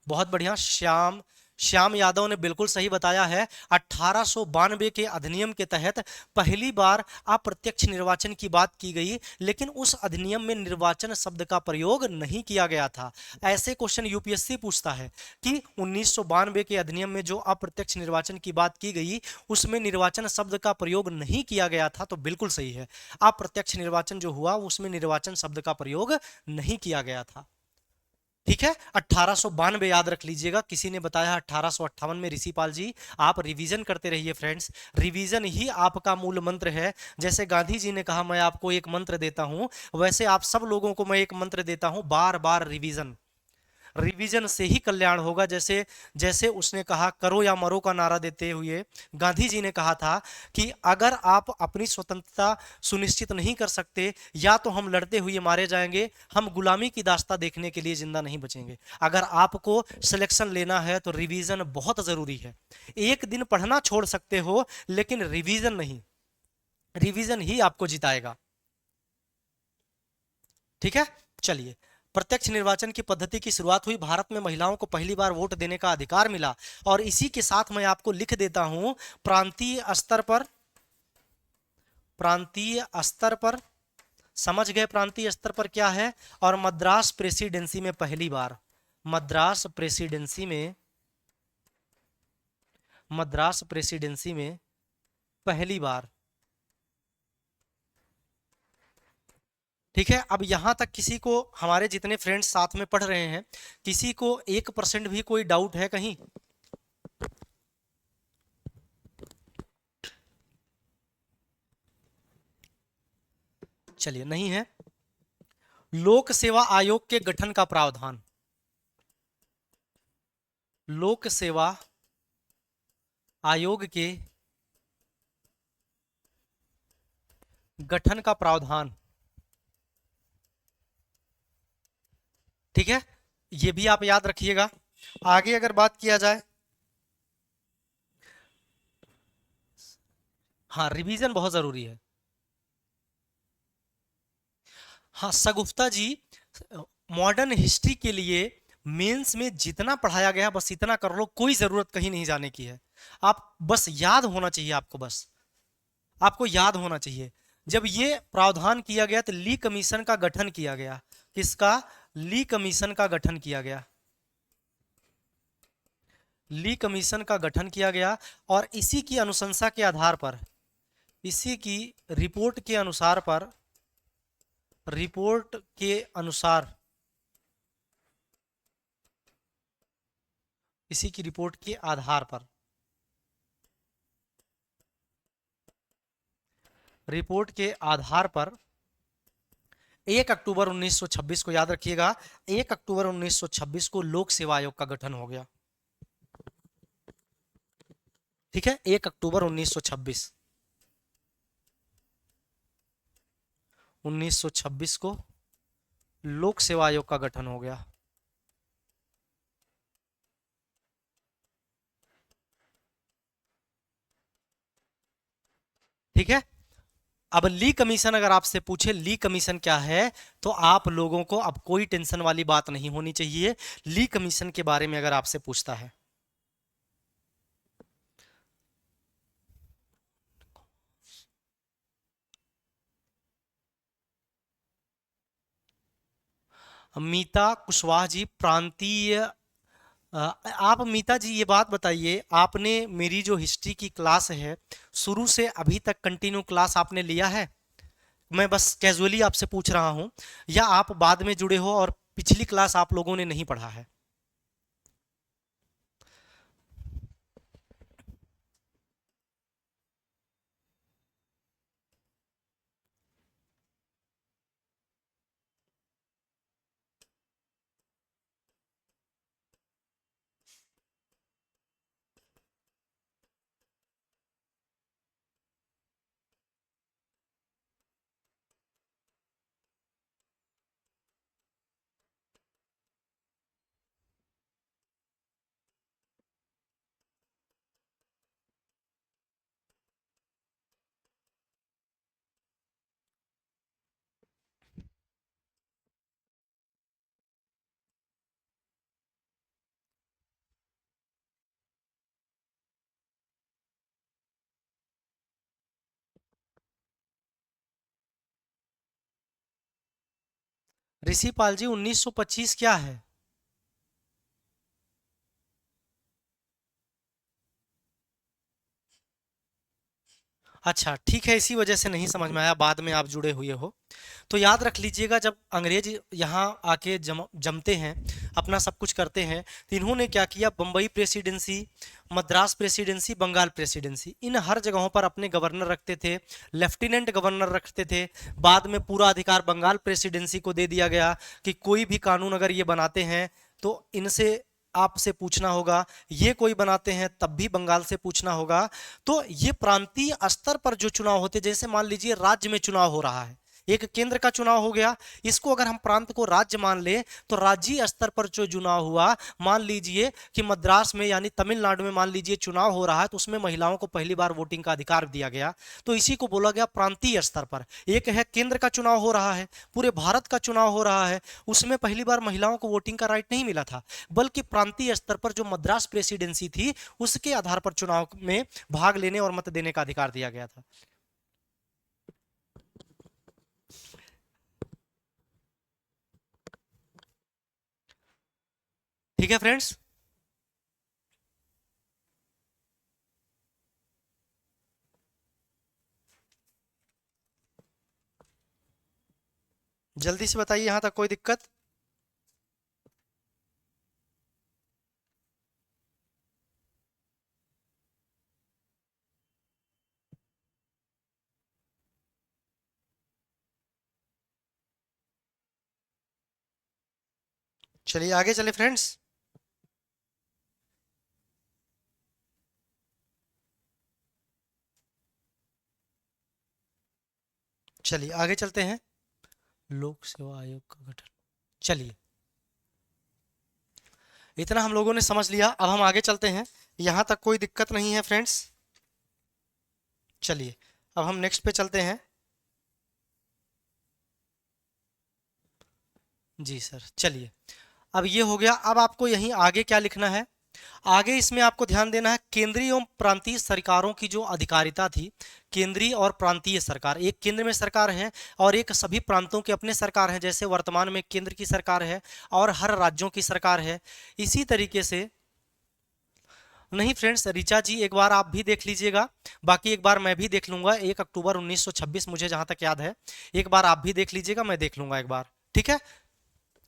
बहुत बढ़िया, श्याम श्याम यादव ने बिल्कुल सही बताया है। 1892 के अधिनियम के तहत पहली बार अप्रत्यक्ष निर्वाचन की बात की गई, लेकिन उस अधिनियम में निर्वाचन शब्द का प्रयोग नहीं किया गया था। ऐसे क्वेश्चन यूपीएससी पूछता है कि 1992 के अधिनियम में जो अप्रत्यक्ष निर्वाचन की बात की गई उसमें निर्वाचन शब्द का प्रयोग नहीं किया गया था, तो बिल्कुल सही है। अप्रत्यक्ष निर्वाचन जो हुआ उसमें निर्वाचन शब्द का प्रयोग नहीं किया गया था। ठीक है, 1892 याद रख लीजिएगा। किसी ने बताया 1858 में, ऋषिपाल जी। आप रिवीजन करते रहिए फ्रेंड्स, रिवीजन ही आपका मूल मंत्र है। जैसे गांधी जी ने कहा मैं आपको एक मंत्र देता हूं, वैसे आप सब लोगों को मैं एक मंत्र देता हूं, बार बार रिवीजन। रिवीजन से ही कल्याण होगा। जैसे जैसे उसने कहा करो या मरो का नारा देते हुए गांधी जी ने कहा था कि अगर आप अपनी स्वतंत्रता सुनिश्चित नहीं कर सकते, या तो हम लड़ते हुए मारे जाएंगे, हम गुलामी की दास्तां देखने के लिए जिंदा नहीं बचेंगे। अगर आपको सिलेक्शन लेना है तो रिवीजन बहुत जरूरी है। एक दिन पढ़ना छोड़ सकते हो लेकिन रिवीजन नहीं, रिवीजन ही आपको जिताएगा। ठीक है, चलिए। प्रत्यक्ष निर्वाचन की पद्धति की शुरुआत हुई, भारत में महिलाओं को पहली बार वोट देने का अधिकार मिला। और इसी के साथ मैं आपको लिख देता हूं, प्रांतीय स्तर पर, प्रांतीय स्तर पर, समझ गए प्रांतीय स्तर पर क्या है? और मद्रास प्रेसिडेंसी में पहली बार, मद्रास प्रेसिडेंसी में, मद्रास प्रेसिडेंसी में पहली बार। ठीक है, अब यहां तक किसी को, हमारे जितने फ्रेंड्स साथ में पढ़ रहे हैं, किसी को 1% भी कोई डाउट है कहीं? चलिए, नहीं है। लोक सेवा आयोग के गठन का प्रावधान, लोक सेवा आयोग के गठन का प्रावधान। ठीक है, ये भी आप याद रखिएगा। आगे अगर बात किया जाए, हाँ रिवीजन बहुत जरूरी है। हाँ सगुफ्ता जी, मॉडर्न हिस्ट्री के लिए मेंस में जितना पढ़ाया गया बस इतना कर लो, कोई जरूरत कहीं नहीं जाने की है। आप बस याद होना चाहिए, आपको बस आपको याद होना चाहिए। जब ये प्रावधान किया गया तो ली कमीशन का गठन किया गया। किसका? ली कमीशन का गठन किया गया। ली कमीशन का गठन किया गया और इसी की अनुशंसा के आधार पर, इसी की रिपोर्ट के अनुसार पर, रिपोर्ट के अनुसार, इसी की रिपोर्ट के आधार पर, रिपोर्ट के आधार पर 1 अक्टूबर 1926 को याद रखिएगा, 1 अक्टूबर 1926 को लोक सेवा आयोग का गठन हो गया। ठीक है, 1 अक्टूबर 1926, 1926 को लोक सेवा आयोग का गठन हो गया। ठीक है, अब ली कमीशन अगर आपसे पूछे ली कमीशन क्या है, तो आप लोगों को अब कोई टेंशन वाली बात नहीं होनी चाहिए। ली कमीशन के बारे में अगर आपसे पूछता है, मीता कुशवाहा जी प्रांतीय, आप मीता जी ये बात बताइए, आपने मेरी जो हिस्ट्री की क्लास है शुरू से अभी तक कंटिन्यू क्लास आपने लिया है? मैं बस कैजुअली आपसे पूछ रहा हूं, या आप बाद में जुड़े हो और पिछली क्लास आप लोगों ने नहीं पढ़ा है? ऋषिपाल जी 1925 क्या है? अच्छा ठीक है, इसी वजह से नहीं समझ में आया, बाद में आप जुड़े हुए हो। तो याद रख लीजिएगा, जब अंग्रेज यहाँ आके जमते हैं, अपना सब कुछ करते हैं, तो इन्होंने क्या किया, Bombay presidency, Madras presidency, Bengal presidency, इन हर जगहों पर अपने गवर्नर रखते थे, लेफ्टिनेंट गवर्नर रखते थे। बाद में पूरा अधिकार बंगाल प्रेसिडेंसी को दे दिया गया कि कोई भी कानून अगर ये बनाते हैं तो इनसे आपसे पूछना होगा, ये कोई बनाते हैं तब भी बंगाल से पूछना होगा। तो ये प्रांतीय स्तर पर जो चुनाव होते, जैसे मान लीजिए राज्य में चुनाव हो रहा है, एक केंद्र का चुनाव हो गया, इसको अगर हम प्रांत को राज्य मान ले, तो राज्य स्तर पर जो चुनाव हुआ, मान लीजिए कि मद्रास में यानी तमिलनाडु में मान लीजिए चुनाव हो रहा है, तो उसमें महिलाओं को पहली बार वोटिंग का अधिकार दिया गया, तो इसी को बोला गया प्रांतीय स्तर पर। एक है केंद्र का चुनाव हो रहा है, पूरे भारत का चुनाव हो रहा है, उसमें पहली बार महिलाओं को वोटिंग का राइट नहीं मिला था, बल्कि प्रांतीय स्तर पर जो मद्रास प्रेसिडेंसी थी उसके आधार पर चुनाव में भाग लेने और मत देने का अधिकार दिया गया था। ठीक है फ्रेंड्स, जल्दी से बताइए यहां तक कोई दिक्कत? चलिए आगे चले फ्रेंड्स। चलिए आगे चलते हैं। लोक सेवा आयोग का गठन। चलिए, इतना हम लोगों ने समझ लिया, अब हम आगे चलते हैं। यहाँ तक कोई दिक्कत नहीं है फ्रेंड्स। चलिए, अब हम नेक्स्ट पे चलते हैं। जी सर, चलिए। अब ये हो गया। अब आपको यहीं आगे क्या लिखना है? आगे इसमें आपको ध्यान देना है केंद्रीय एवं प्रांतीय सरकारों की जो अधिकारिता थी। केंद्रीय और प्रांतीय सरकार, एक केंद्र में सरकार है और एक सभी प्रांतों के अपने सरकार हैं। जैसे वर्तमान में केंद्र की सरकार है और हर राज्यों की सरकार है, इसी तरीके से। नहीं फ्रेंड्स, ऋचा जी एक बार आप भी देख लीजिएगा, बाकी एक बार मैं भी देख लूंगा। 1 अक्टूबर 1926 मुझे जहां तक याद है। एक बार आप भी देख लीजिएगा, मैं देख लूंगा एक बार, ठीक है?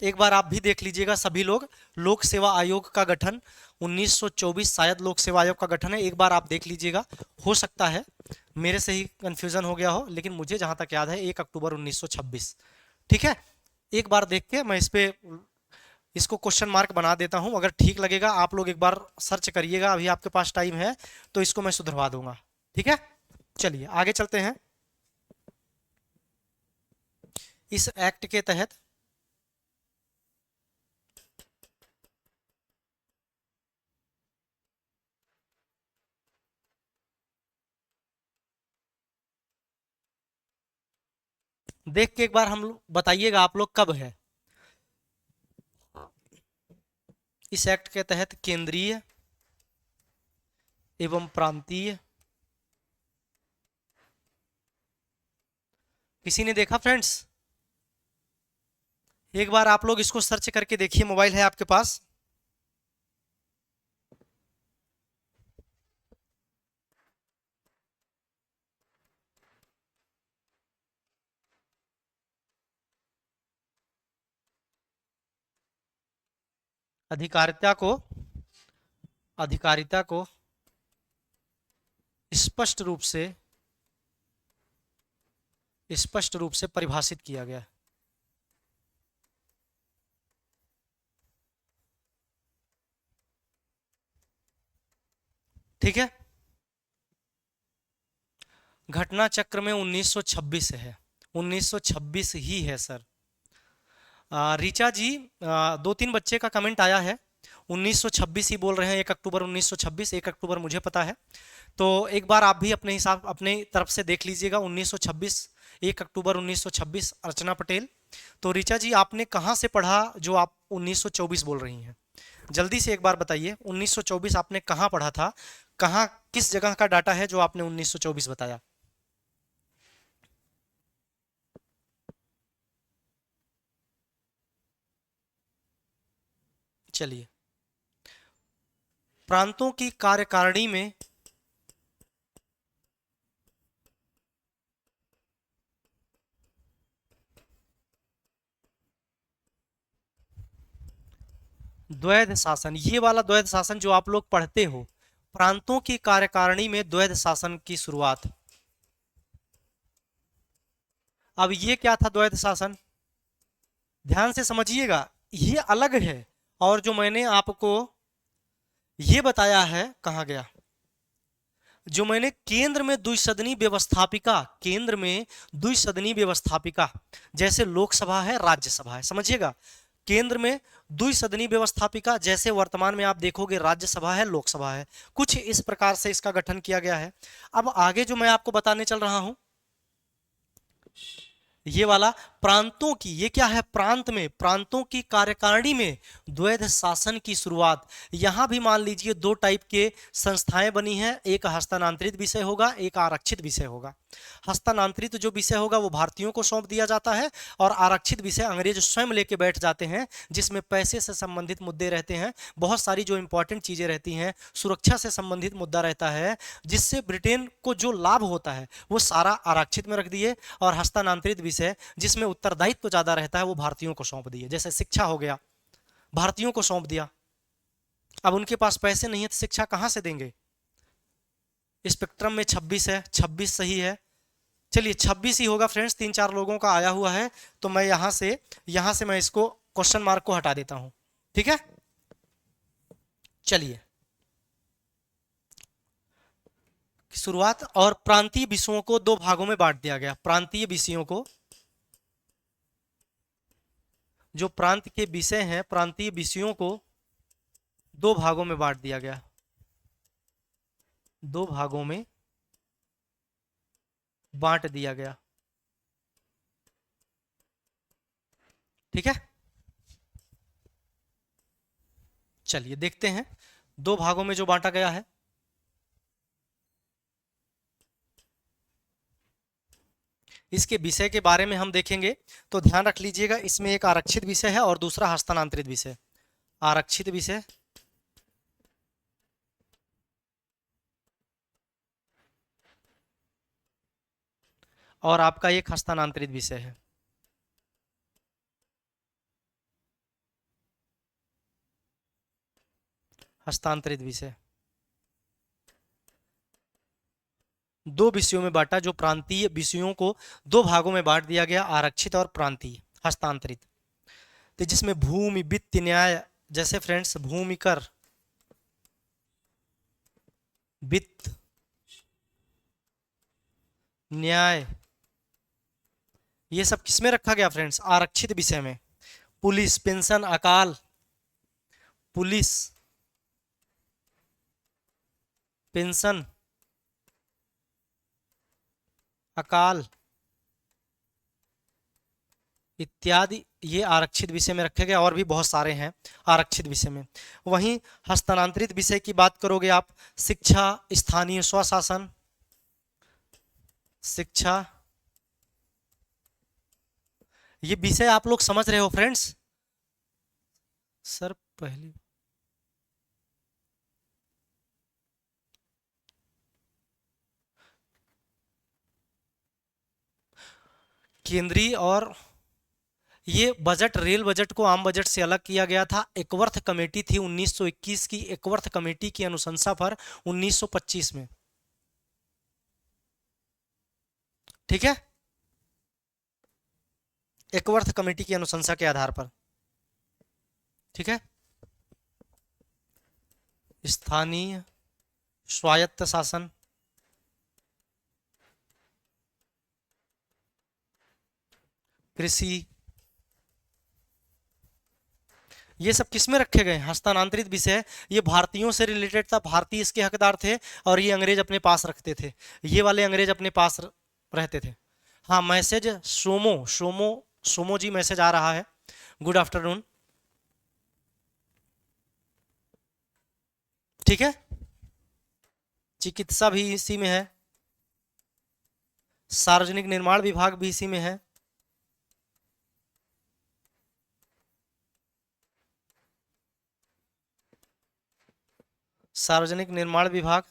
एक बार आप भी देख लीजिएगा सभी लोग। लोक सेवा आयोग का गठन 1924, शायद लोक सेवा आयोग का गठन है। एक बार आप देख लीजिएगा, हो सकता है मेरे से ही कंफ्यूजन हो गया हो, लेकिन मुझे जहां तक याद है 1 अक्टूबर 1926, ठीक है? एक बार देख के मैं इस पे इसको क्वेश्चन मार्क बना देता हूं। अगर ठीक लगेगा आप लोग एक बार सर्च करिएगा, अभी आपके पास टाइम है तो इसको मैं सुधरवा दूंगा, ठीक है? चलिए आगे चलते हैं। इस एक्ट के तहत देख के एक बार हम बताइएगा आप लोग कब है। इस एक्ट के तहत केंद्रीय एवं प्रांतीय, किसी ने देखा फ्रेंड्स? एक बार आप लोग इसको सर्च करके देखिए, मोबाइल है आपके पास। अधिकारिता को अधिकारिता को स्पष्ट रूप से परिभाषित किया गया। ठीक है, घटना चक्र में 1926 है, 1926 ही है सर। ऋचा जी, 2-3 बच्चे का कमेंट आया है, 1926 ही बोल रहे हैं। 1 अक्टूबर 1926, 1 अक्टूबर मुझे पता है। तो एक बार आप भी अपने हिसाब अपने तरफ से देख लीजिएगा। 1926, 1 अक्टूबर 1926, अर्चना पटेल। तो ऋचा जी आपने कहाँ से पढ़ा जो आप 1924 बोल रही हैं? जल्दी से एक बार बताइए, 1924 आपने कहाँ पढ़ा था? कहाँ, किस जगह का डाटा है जो आपने 1924 बताया? चलिए, प्रांतों की कार्यकारिणी में द्वैध शासन, ये वाला द्वैध शासन जो आप लोग पढ़ते हो, प्रांतों की कार्यकारिणी में द्वैध शासन की शुरुआत। अब ये क्या था द्वैध शासन? ध्यान से समझिएगा, ये अलग है। और जो मैंने आपको ये बताया है, कहाँ गया? जो मैंने केंद्र में द्विसदनी व्यवस्थापिका, केंद्र में द्विसदनी व्यवस्थापिका, जैसे लोकसभा है, राज्यसभा है, समझिएगा। केंद्र में द्विसदनी व्यवस्थापिका, जैसे वर्तमान में आप देखोगे राज्यसभा है, लोकसभा है, कुछ इस प्रकार से इसका गठन किया गया है। अब आगे जो मैं आपको बताने चल रहा हूं, ये वाला प्रांतों की, ये क्या है? प्रांत में, प्रांतों की कार्यकारिणी में द्वैध शासन की शुरुआत। यहां भी मान लीजिए 2 टाइप के संस्थाएं बनी हैं, एक हस्तांतरित विषय होगा, एक आरक्षित विषय होगा। हस्तांतरित जो विषय होगा वो भारतीयों को सौंप दिया जाता है, और आरक्षित विषय अंग्रेज स्वयं लेके बैठ जाते हैं, जिसमें पैसे से संबंधित मुद्दे रहते हैं, बहुत सारी जो इंपॉर्टेंट चीजें रहती हैं, सुरक्षा से संबंधित मुद्दा रहता है, जिससे ब्रिटेन को जो लाभ होता है वो सारा आरक्षित में रख दिए, और हस्तांतरित विषय जिसमें उत्तरदायित्व ज्यादा रहता है वो भारतीयों को सौंप दिए। जैसे शिक्षा हो गया, भारतीयों को सौंप दिया। अब उनके पास पैसे नहीं है तो शिक्षा कहां से देंगे? स्पेक्ट्रम में 26 है, 26 सही है। चलिए 26 ही होगा फ्रेंड्स, 3-4 लोगों का आया हुआ है, तो मैं यहां से मैं इसको क्वेश्चन मार्क को हटा देता हूं, ठीक है? चलिए, शुरुआत। और प्रांतीय विषयों को दो भागों में बांट दिया गया। प्रांतीय विषयों को, जो प्रांत के विषय हैं, प्रांतीय विषयों को दो भागों में बांट दिया गया। दो भागों में बांट दिया गया। ठीक है, चलिए देखते हैं दो भागों में जो बांटा गया है। इसके विषय के बारे में हम देखेंगे तो ध्यान रख लीजिएगा, इसमें एक आरक्षित विषय है और दूसरा हस्तांतरित विषय। आरक्षित विषय और आपका एक हस्तांतरित विषय है। हस्तांतरित विषय दो विषयों में बांटा, जो प्रांतीय विषयों को दो भागों में बांट दिया गया, आरक्षित और प्रांतीय, हस्तांतरित। तो जिसमें भूमि, वित्त, न्याय, जैसे फ्रेंड्स भूमि कर, वित्त, न्याय, ये सब किसमें रखा गया फ्रेंड्स? आरक्षित विषय में। पुलिस, पेंशन, अकाल, पुलिस, पेंशन, अकाल इत्यादि ये आरक्षित विषय में रखे गए, और भी बहुत सारे हैं आरक्षित विषय में। वहीं हस्तांतरित विषय की बात करोगे आप, शिक्षा, स्थानीय स्वशासन, शिक्षा, ये विषय आप लोग समझ रहे हो फ्रेंड्स? सर पहले केंद्रीय, और ये बजट, रेल बजट को आम बजट से अलग किया गया था। एकवर्थ कमेटी थी 1921 की, एकवर्थ कमेटी की अनुशंसा पर 1925 में। ठीक है, एकवर्थ कमेटी की अनुशंसा के आधार पर। ठीक है, स्थानीय स्वायत्त शासन, कृषि, ये सब किसमें रखे गए? हस्तांतरित विषय। ये भारतीयों से रिलेटेड था, भारतीय इसके हकदार थे, और ये अंग्रेज अपने पास रखते थे। ये वाले अंग्रेज अपने पास रहते थे। हाँ, मैसेज सोमो, सोमो, सोमो जी मैसेज आ रहा है। Good afternoon. ठीक है, चिकित्सा भी इसी में है, सार्वजनिक निर्माण विभाग भी इसी में है, सार्वजनिक निर्माण विभाग।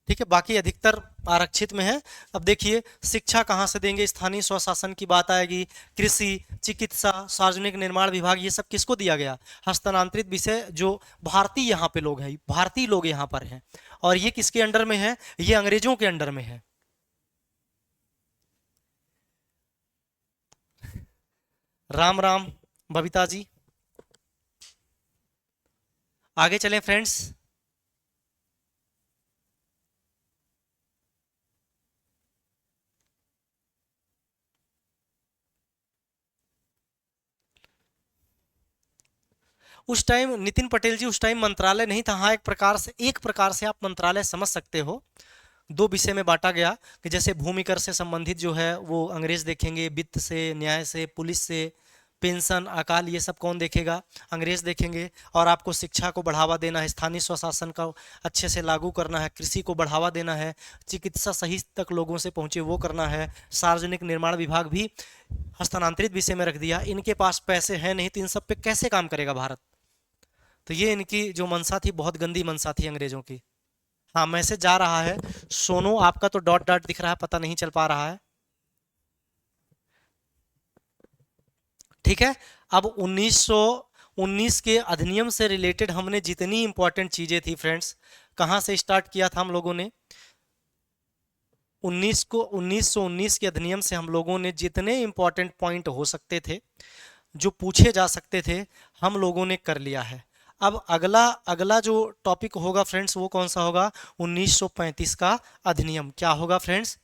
ठीक है, बाकी अधिकतर आरक्षित में है। अब देखिए शिक्षा कहाँ से देंगे? स्थानीय स्वशासन की बात आएगी, कृषि, चिकित्सा, सार्वजनिक निर्माण विभाग, ये सब किसको दिया गया? हस्तांतरित विषय, जो भारतीय यहाँ पे लोग हैं, भारतीय लोग यहाँ पर हैं। और ये किसके अंडर में है? ये अंग्रेजों के अंडर में है। राम राम बबीता जी। आगे चलें फ्रेंड्स। उस टाइम नितिन पटेल जी, उस टाइम मंत्रालय नहीं था। हाँ, एक प्रकार से आप मंत्रालय समझ सकते हो। दो विषय में बांटा गया कि जैसे भूमि कर से संबंधित जो है वो अंग्रेज देखेंगे, वित्त से, न्याय से, पुलिस से, पेंशन, अकाल, ये सब कौन देखेगा? अंग्रेज देखेंगे। और आपको शिक्षा को बढ़ावा देना है, स्थानीय स्वशासन का अच्छे से लागू करना है, कृषि को बढ़ावा देना है, चिकित्सा सही तक लोगों से पहुंचे वो करना है, सार्वजनिक निर्माण विभाग भी हस्तांतरित विषय में रख दिया। इनके पास पैसे हैं नहीं, तो इन सब पे कैसे काम करेगा भारत? तो ये इनकी जो मंशा थी, बहुत गंदी मंशा थी अंग्रेजों की। हाँ, मैसेज जा रहा है। सोनू, आपका तो डॉट डॉट दिख रहा है, पता नहीं चल पा रहा है। ठीक है, अब 1919 के अधिनियम से रिलेटेड हमने जितनी इंपॉर्टेंट चीजें थी फ्रेंड्स, कहां से स्टार्ट किया था हम लोगों ने? 1919 के अधिनियम से हम लोगों ने जितने इंपॉर्टेंट पॉइंट हो सकते थे, जो पूछे जा सकते थे, हम लोगों ने कर लिया है। अब अगला अगला जो टॉपिक होगा फ्रेंड्स वो कौन सा होगा? 1935 का अधिनियम। क्या होगा फ्रेंड्स?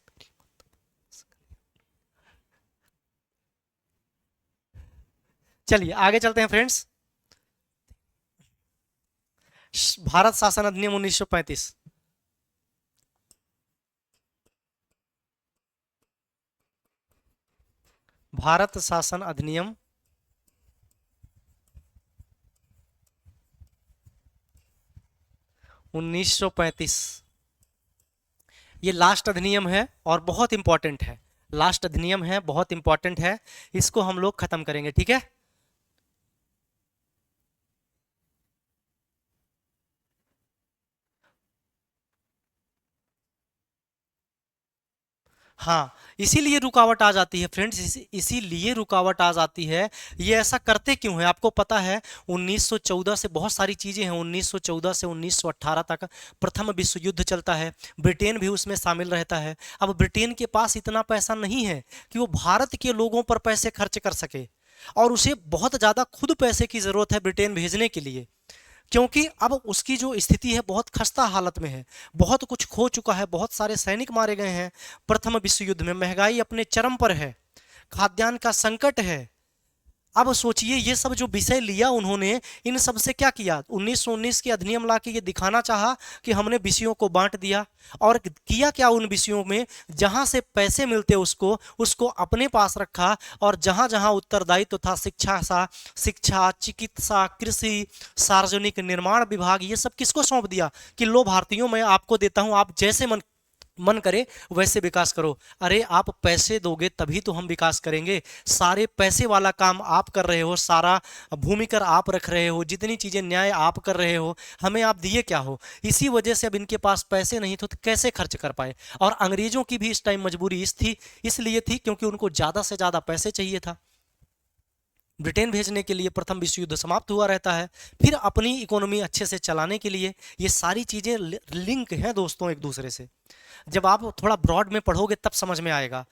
चलिए आगे चलते हैं फ्रेंड्स। भारत शासन अधिनियम 1935। भारत शासन अधिनियम 1935 ये लास्ट अधिनियम है और बहुत इंपॉर्टेंट है। लास्ट अधिनियम है, बहुत इंपॉर्टेंट है। इसको हम लोग खत्म करेंगे, ठीक है। हाँ, इसीलिए रुकावट आ जाती है फ्रेंड्स, इसीलिए रुकावट आ जाती है। ये ऐसा करते क्यों है आपको पता है? 1914 से बहुत सारी चीजें हैं। 1914 से 1918 तक प्रथम विश्व युद्ध चलता है। ब्रिटेन भी उसमें शामिल रहता है। अब ब्रिटेन के पास इतना पैसा नहीं है कि वो भारत के लोगों पर पैसे खर्च कर सके, और उसे बहुत ज्यादा खुद पैसे की जरूरत है ब्रिटेन भेजने के लिए, क्योंकि अब उसकी जो स्थिति है बहुत खस्ता हालत में है। बहुत कुछ खो चुका है, बहुत सारे सैनिक मारे गए हैं प्रथम विश्व युद्ध में, महंगाई अपने चरम पर है, खाद्यान्न का संकट है। अब सोचिए ये सब जो विषय लिया उन्होंने, इन सब से क्या किया? 1919 के अधिनियम ला के ये दिखाना चाहा कि हमने विषयों को बांट दिया। और किया क्या उन विषयों में? जहां से पैसे मिलते उसको उसको अपने पास रखा, और जहां जहां उत्तरदायित्व था शिक्षा, चिकित्सा, कृषि, सार्वजनिक निर्माण विभाग, ये सब किसको सौंप दिया कि लो भारतीयों मैं आपको देता हूं, आप जैसे मन मन करे वैसे विकास करो। अरे आप पैसे दोगे तभी तो हम विकास करेंगे। सारे पैसे वाला काम आप कर रहे हो, सारा भूमि कर आप रख रहे हो, जितनी चीजें न्याय आप कर रहे हो, हमें आप दिए क्या हो? इसी वजह से अब इनके पास पैसे नहीं थे तो कैसे खर्च कर पाए। और अंग्रेजों की भी इस टाइम मजबूरी इसलिए थी क्योंकि उनको ज्यादा से ज्यादा पैसे चाहिए था। ब्रिटेन भेजने के लिए प्रथम विश्व युद्ध समाप्त हुआ रहता है, फिर अपनी इकोनॉमी अच्छे से चलाने के लिए। ये सारी चीजें लिंक हैं दोस्तों एक दूसरे से। जब आप थोड़ा ब्रॉड में पढ़ोगे तब समझ में आएगा।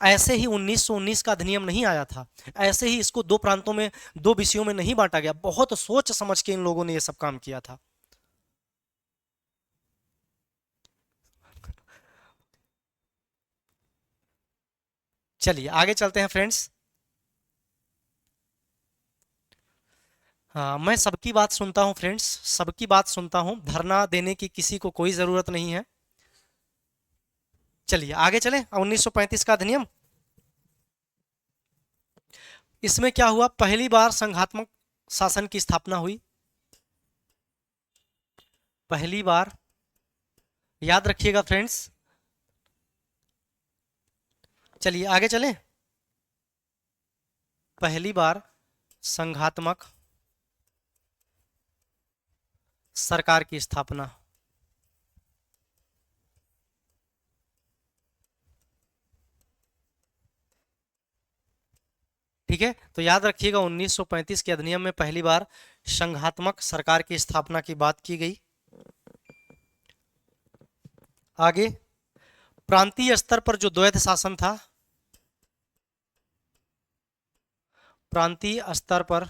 ऐसे ही 1919 का अधिनियम नहीं आया था, ऐसे ही इसको दो प्रांतों में, दो विषयों में नहीं बांटा गया। बहुत सोच समझ के इन लोगों ने ये सब काम किया था। चलिए आगे चलते हैं फ्रेंड्स। हाँ, मैं सबकी बात सुनता हूँ फ्रेंड्स, सबकी बात सुनता हूँ। धरना देने की किसी को कोई ज़रूरत नहीं है। चलिए आगे चलें। 1935 का अधिनियम, इसमें क्या हुआ? पहली बार संघात्मक शासन की स्थापना हुई। पहली बार, याद रखिएगा फ्रेंड्स। चलिए आगे चलें। पहली बार संघात्मक सरकार की स्थापना। ठीक है, तो याद रखिएगा 1935 के अधिनियम में पहली बार संघात्मक सरकार की स्थापना की बात की गई। आगे, प्रांतीय स्तर पर जो द्वैध शासन था, प्रांतीय स्तर पर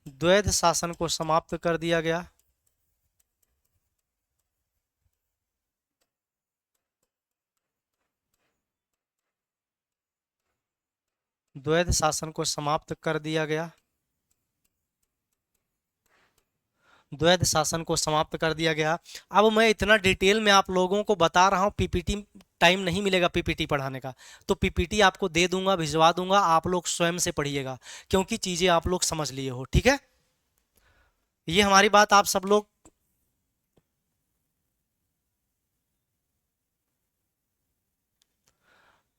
द्वैध शासन को समाप्त कर दिया गया। द्वैध शासन को समाप्त कर दिया गया। द्वैध शासन को समाप्त कर दिया गया। अब मैं इतना डिटेल में आप लोगों को बता रहा हूँ, पीपीटी टाइम नहीं मिलेगा पीपीटी पढ़ाने का, तो पीपीटी आपको दे दूंगा, भिजवा दूंगा, आप लोग स्वयं से पढ़िएगा, क्योंकि चीजें आप लोग समझ लिए हो। ठीक है, ये हमारी बात आप सब लोग।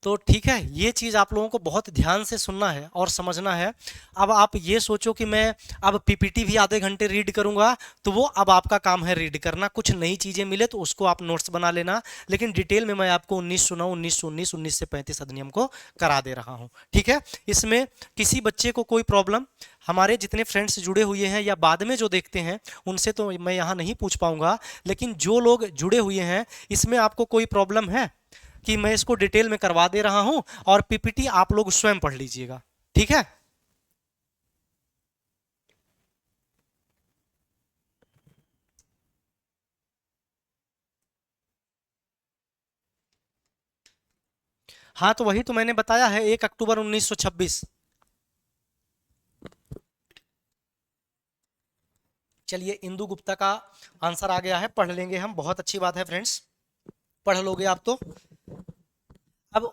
तो ठीक है, ये चीज़ आप लोगों को बहुत ध्यान से सुनना है और समझना है। अब आप ये सोचो कि मैं अब पीपीटी भी आधे घंटे रीड करूंगा, तो वो अब आपका काम है रीड करना। कुछ नई चीज़ें मिले तो उसको आप नोट्स बना लेना, लेकिन डिटेल में मैं आपको 1909, 1919, 1935 अधिनियम को करा दे रहा हूँ। ठीक है, इसमें किसी बच्चे को कोई प्रॉब्लम, हमारे जितने फ्रेंड्स जुड़े हुए हैं या बाद में जो देखते हैं उनसे तो मैं यहाँ नहीं पूछ पाऊंगा, लेकिन जो लोग जुड़े हुए हैं इसमें आपको कोई प्रॉब्लम है कि मैं इसको डिटेल में करवा दे रहा हूं और पीपीटी आप लोग स्वयं पढ़ लीजिएगा। ठीक है, हाँ तो वही तो मैंने बताया है, 1 अक्टूबर 1926। चलिए इंदु गुप्ता का आंसर आ गया है, पढ़ लेंगे हम, बहुत अच्छी बात है फ्रेंड्स, पढ़ लोगे आप तो। अब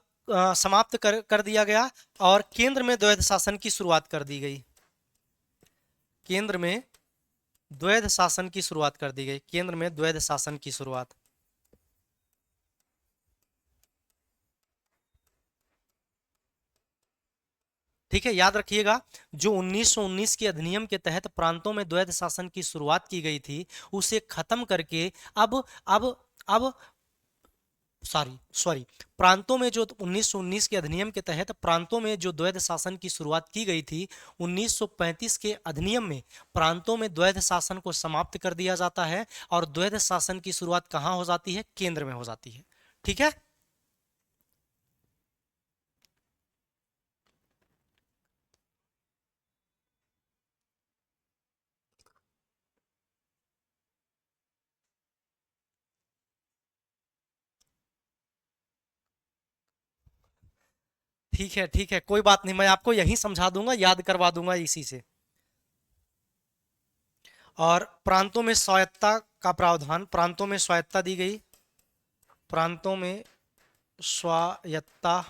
समाप्त कर दिया गया, और केंद्र में द्वैध शासन की शुरुआत कर दी गई। केंद्र में द्वैध शासन की शुरुआत कर दी गई, केंद्र में द्वैध शासन की शुरुआत। ठीक है, याद रखिएगा, जो 1919 के अधिनियम के तहत प्रांतों में द्वैध शासन की शुरुआत की गई थी, उसे खत्म करके अब सॉरी सॉरी प्रांतों में जो 1919 के अधिनियम के तहत प्रांतों में जो द्वैध शासन की शुरुआत की गई थी, 1935 के अधिनियम में प्रांतों में द्वैध शासन को समाप्त कर दिया जाता है, और द्वैध शासन की शुरुआत कहाँ हो जाती है? केंद्र में हो जाती है। ठीक है, ठीक है, ठीक है, कोई बात नहीं, मैं आपको यही समझा दूंगा, याद करवा दूंगा इसी से। और प्रांतों में स्वायत्ता का प्रावधान, प्रांतों में स्वायत्ता दी गई, प्रांतों में स्वायत्ता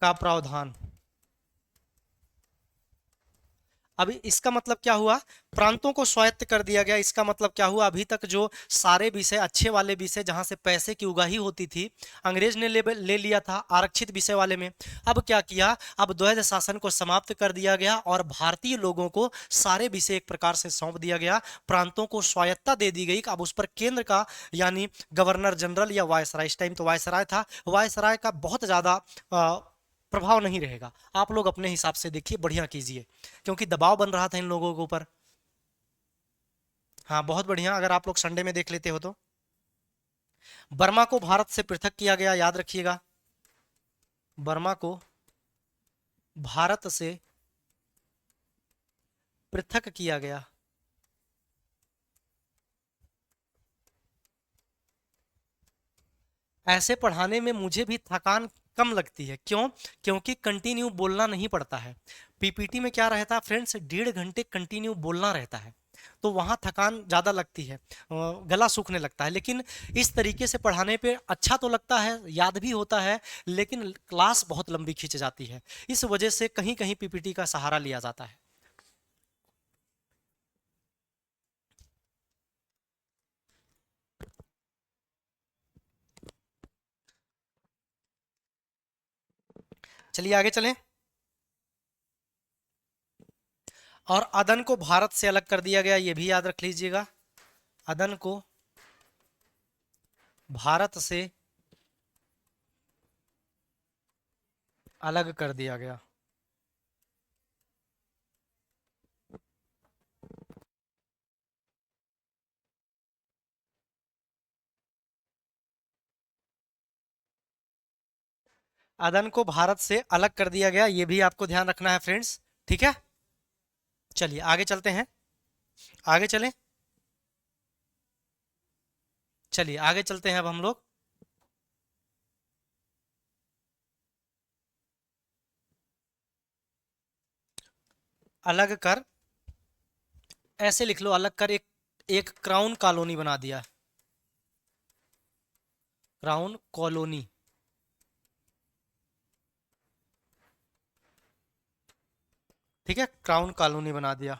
का प्रावधान। अभी इसका मतलब क्या हुआ? प्रांतों को स्वायत्त कर दिया गया, इसका मतलब क्या हुआ? अभी तक जो सारे विषय, अच्छे वाले विषय जहां से पैसे की उगाही होती थी, अंग्रेज ने ले लिया था आरक्षित विषय वाले में। अब क्या किया? अब द्वैध शासन को समाप्त कर दिया गया, और भारतीय लोगों को सारे विषय एक प्रकार से सौंप दिया गया, प्रांतों को स्वायत्ता दे दी गई। अब उस पर केंद्र का, यानी गवर्नर जनरल या वायसराय, इस टाइम तो वायसराय था, वायसराय का बहुत ज्यादा प्रभाव नहीं रहेगा। आप लोग अपने हिसाब से देखिए, बढ़िया कीजिए, क्योंकि दबाव बन रहा था इन लोगों के ऊपर। हाँ बहुत बढ़िया, अगर आप लोग संडे में देख लेते हो तो। बर्मा को भारत से पृथक किया गया, याद रखिएगा, बर्मा को भारत से पृथक किया गया। ऐसे पढ़ाने में मुझे भी थकान कम लगती है, क्यों? क्योंकि कंटिन्यू बोलना नहीं पड़ता है। पीपीटी में क्या रहता है फ्रेंड्स? 1.5 घंटे कंटिन्यू बोलना रहता है, तो वहाँ थकान ज़्यादा लगती है, गला सूखने लगता है। लेकिन इस तरीके से पढ़ाने पे अच्छा तो लगता है, याद भी होता है, लेकिन क्लास बहुत लंबी खींच जाती है। इस वजह से कहीं कहीं पीपीटी का सहारा लिया जाता है। चलिए आगे चलें। और अदन को भारत से अलग कर दिया गया, ये भी याद रख लीजिएगा, अदन को भारत से अलग कर दिया गया। अदन को भारत से अलग कर दिया गया, ये भी आपको ध्यान रखना है फ्रेंड्स। ठीक है, चलिए आगे चलते हैं, आगे चलें, चलिए आगे चलते हैं अब हम लोग। अलग कर, ऐसे लिख लो, अलग कर एक एक क्राउन कॉलोनी बना दिया, क्राउन कॉलोनी। ठीक है, क्राउन कॉलोनी बना दिया।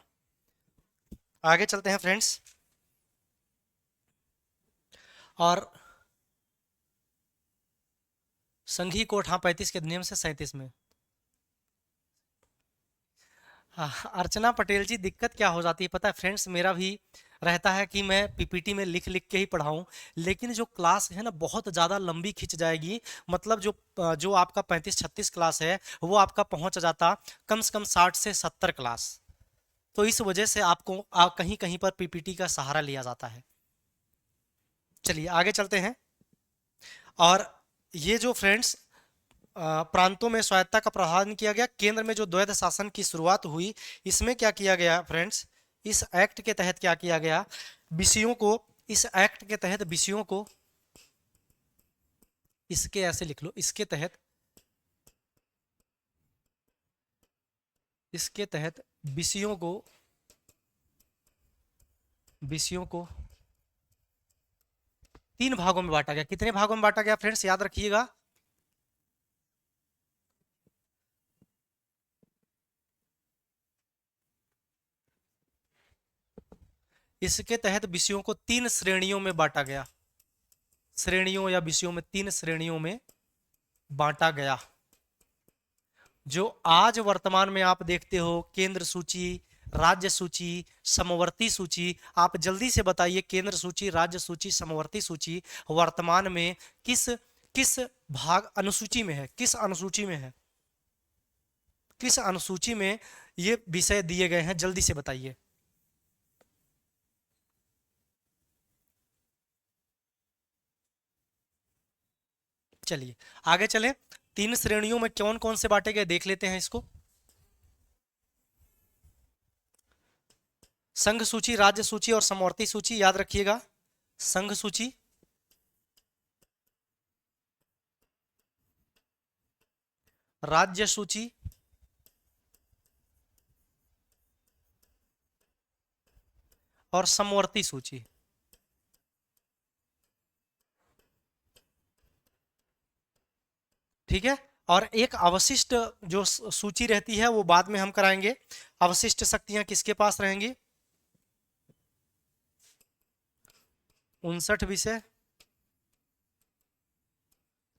आगे चलते हैं फ्रेंड्स। और संघी कोर्ट, हाँ 35 के अधिनियम से 37 में। हाँ, अर्चना पटेल जी, दिक्कत क्या हो जाती है पता है फ्रेंड्स? मेरा भी रहता है कि मैं पीपीटी में लिख लिख के ही पढ़ाऊं, लेकिन जो क्लास है ना बहुत ज़्यादा लंबी खिंच जाएगी। मतलब जो आपका 35-36 क्लास है, वो आपका पहुंच जाता कम से कम 60 से 70 क्लास। तो इस वजह से आपको कहीं कहीं पर पीपीटी का सहारा लिया जाता है। चलिए आगे चलते हैं। और ये जो फ्रेंड्स प्रांतों में स्वायत्ता का प्रावधान किया गया, केंद्र में जो द्वैध शासन की शुरुआत हुई, इसमें क्या किया गया फ्रेंड्स? इस एक्ट के तहत क्या किया गया? विषयों को, इस एक्ट के तहत विषयों को, इसके ऐसे लिख लो, इसके तहत इसके तहत विषयों को विषयों को 3 भागों में बांटा गया। कितने भागों में बांटा गया फ्रेंड्स, याद रखिएगा। इसके तहत विषयों को 3 श्रेणियों में बांटा गया। श्रेणियों या विषयों में 3 श्रेणियों में बांटा गया। जो आज वर्तमान में आप देखते हो, केंद्र सूची, राज्य सूची, समवर्ती सूची, आप जल्दी से बताइए केंद्र सूची, राज्य सूची, समवर्ती सूची वर्तमान में किस किस भाग अनुसूची में है, किस अनुसूची में है, किस अनुसूची में ये विषय दिए गए हैं, जल्दी से बताइए। चलिए आगे चलें। 3 श्रेणियों में कौन कौन से बांटे गए देख लेते हैं इसको। संघ सूची, राज्य सूची और समवर्ती सूची, याद रखिएगा। संघ सूची, राज्य सूची और समवर्ती सूची। ठीक है। और एक अवशिष्ट जो सूची रहती है वो बाद में हम कराएंगे। अवशिष्ट शक्तियां किसके पास रहेंगी? 59 विषय,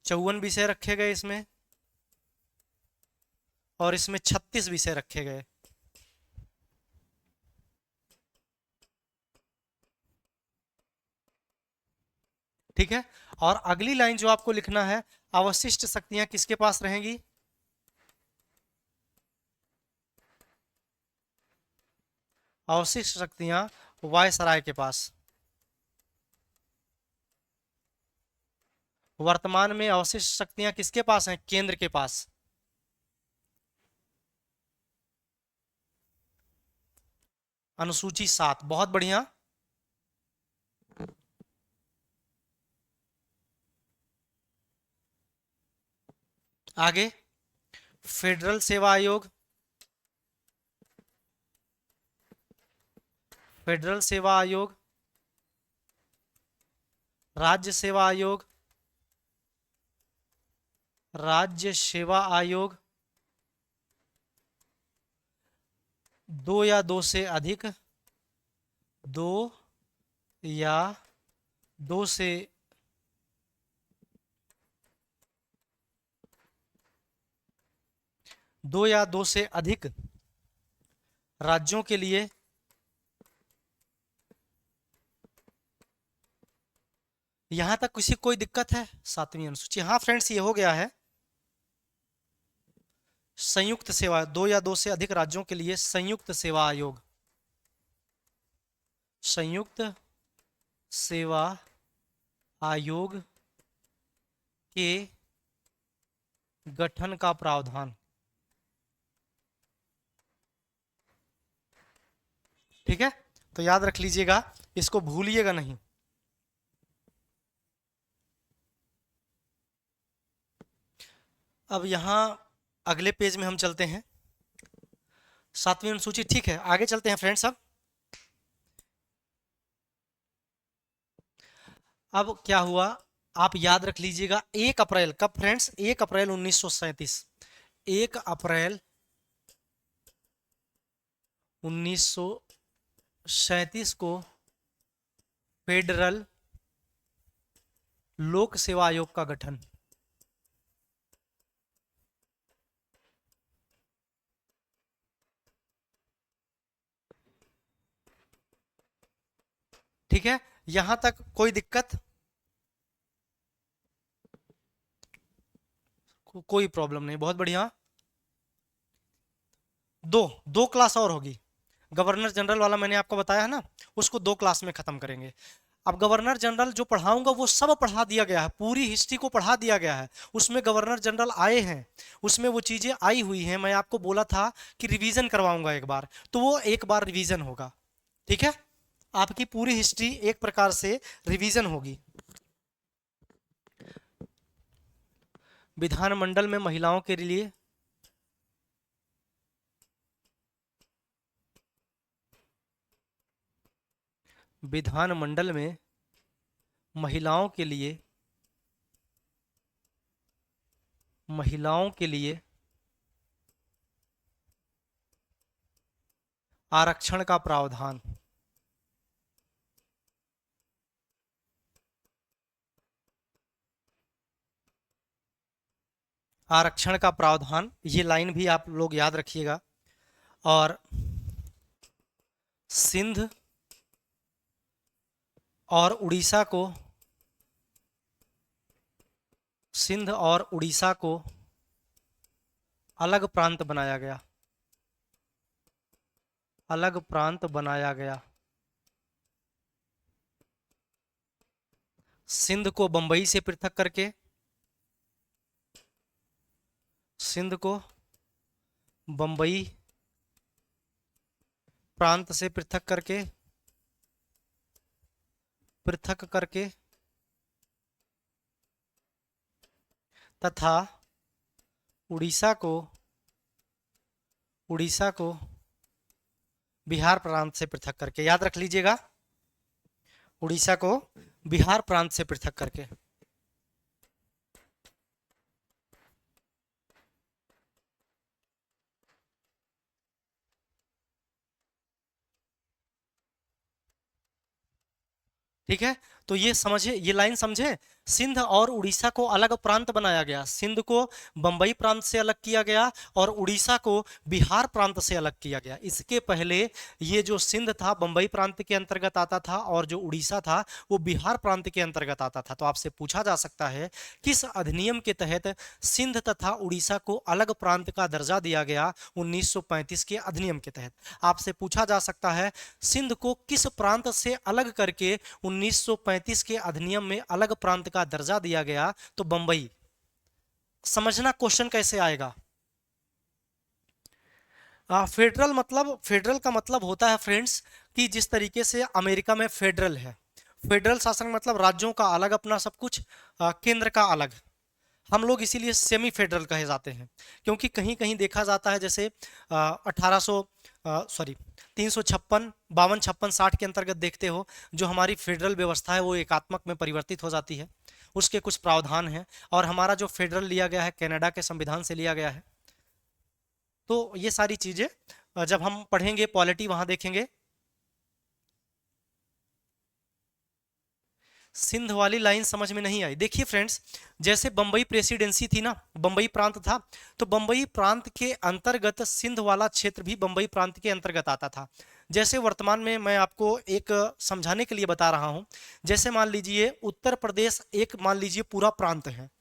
54 विषय रखे गए इसमें, और इसमें 36 विषय रखे गए। ठीक है। और अगली लाइन जो आपको लिखना है, अवशिष्ट शक्तियां किसके पास रहेंगी? अवशिष्ट शक्तियां वायसराय के पास। वर्तमान में अवशिष्ट शक्तियां किसके पास हैं? केंद्र के पास। अनुसूची 7, बहुत बढ़िया। आगे, फेडरल सेवा आयोग, फेडरल सेवा आयोग, राज्य सेवा आयोग, राज्य सेवा आयोग, 2 या 2 से अधिक, 2 या 2 से दो या 2 से अधिक राज्यों के लिए यहां तक किसी कोई दिक्कत है? 7वीं अनुसूची, हाँ फ्रेंड्स ये हो गया है। संयुक्त सेवा, 2 या 2 से अधिक राज्यों के लिए संयुक्त सेवा आयोग, संयुक्त सेवा आयोग के गठन का प्रावधान। ठीक है, तो याद रख लीजिएगा, इसको भूलिएगा नहीं। अब यहां अगले पेज में हम चलते हैं, 7वीं अनुसूची। ठीक है, आगे चलते हैं फ्रेंड्स। अब क्या हुआ, आप याद रख लीजिएगा। 1 अप्रैल, कब फ्रेंड्स? 1 अप्रैल 1937, 1 अप्रैल 1937 को फेडरल लोक सेवा आयोग का गठन। ठीक है, यहां तक कोई दिक्कत? कोई प्रॉब्लम नहीं, बहुत बढ़िया। दो क्लास और होगी। गवर्नर जनरल वाला मैंने आपको बताया है ना, उसको 2 क्लास में खत्म करेंगे। अब गवर्नर जनरल जो पढ़ाऊंगा वो सब पढ़ा दिया गया है, पूरी हिस्ट्री को पढ़ा दिया गया है। उसमें गवर्नर जनरल आए हैं, उसमें वो चीजें आई हुई हैं। मैं आपको बोला था कि रिवीजन करवाऊंगा एक बार, तो वो एक बार रिवीजन होगा। ठीक है, आपकी पूरी हिस्ट्री एक प्रकार से रिवीजन होगी। विधानमंडल में महिलाओं के लिए विधानमंडल में महिलाओं के लिए आरक्षण का प्रावधान। आरक्षण का प्रावधान, ये लाइन भी आप लोग याद रखिएगा। और सिंध और उड़ीसा को अलग प्रांत बनाया गया। सिंध को बंबई से पृथक करके, सिंध को बंबई प्रांत से पृथक करके तथा उड़ीसा को बिहार प्रांत से पृथक करके। याद रख लीजिएगा, उड़ीसा को बिहार प्रांत से पृथक करके। ठीक है, तो ये समझे, ये लाइन समझे। सिंध और उड़ीसा को अलग प्रांत बनाया गया। सिंध को बंबई प्रांत से अलग किया गया और उड़ीसा को बिहार प्रांत से अलग किया गया। इसके पहले ये जो सिंध था बंबई प्रांत के अंतर्गत आता था और जो उड़ीसा था वो बिहार प्रांत के अंतर्गत आता था। तो आपसे पूछा जा सकता है किस अधिनियम के तहत सिंध तथा उड़ीसा को अलग प्रांत का दर्जा दिया गया। 1935 के अधिनियम के तहत आपसे पूछा जा सकता है सिंध को किस प्रांत से अलग करके 1935 के अधिनियम में अलग प्रांत का दर्जा दिया गया। तो बंबई। समझना क्वेश्चन कैसे आएगा। फेडरल का मतलब होता है फ्रेंड्स कि जिस तरीके से अमेरिका में फेडरल है, फेडरल शासन मतलब राज्यों का अलग अपना सब कुछ, केंद्र का अलग। हम लोग इसीलिए सेमी फेडरल कहे जाते हैं, क्योंकि कहीं कहीं देखा जाता है जैसे 356, 52, 56, 60 के अंतर्गत देखते हो जो हमारी फेडरल व्यवस्था है वो एकात्मक में परिवर्तित हो जाती है। उसके कुछ प्रावधान हैं और हमारा जो फेडरल लिया गया है कनाडा के संविधान से लिया गया है। तो ये सारी चीजें जब हम पढ़ेंगे पॉलिटी वहां देखेंगे। सिंध वाली लाइन समझ में नहीं आई। देखिए फ्रेंड्स, जैसे बंबई प्रेसिडेंसी थी ना, बंबई प्रांत था, तो बंबई प्रांत के अंतर्गत सिंध वाला क्षेत्र भी बंबई प्रांत के अंतर्गत आता था। जैसे वर्तमान में मैं आपको एक समझाने के लिए बता रहा हूं, जैसे मान लीजिए उत्तर प्रदेश एक मान लीजिए पूरा प्रांत है।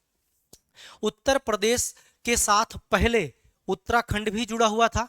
उत्तर प्रदेश के साथ पहले उत्तराखंड भी जुड़ा हुआ था।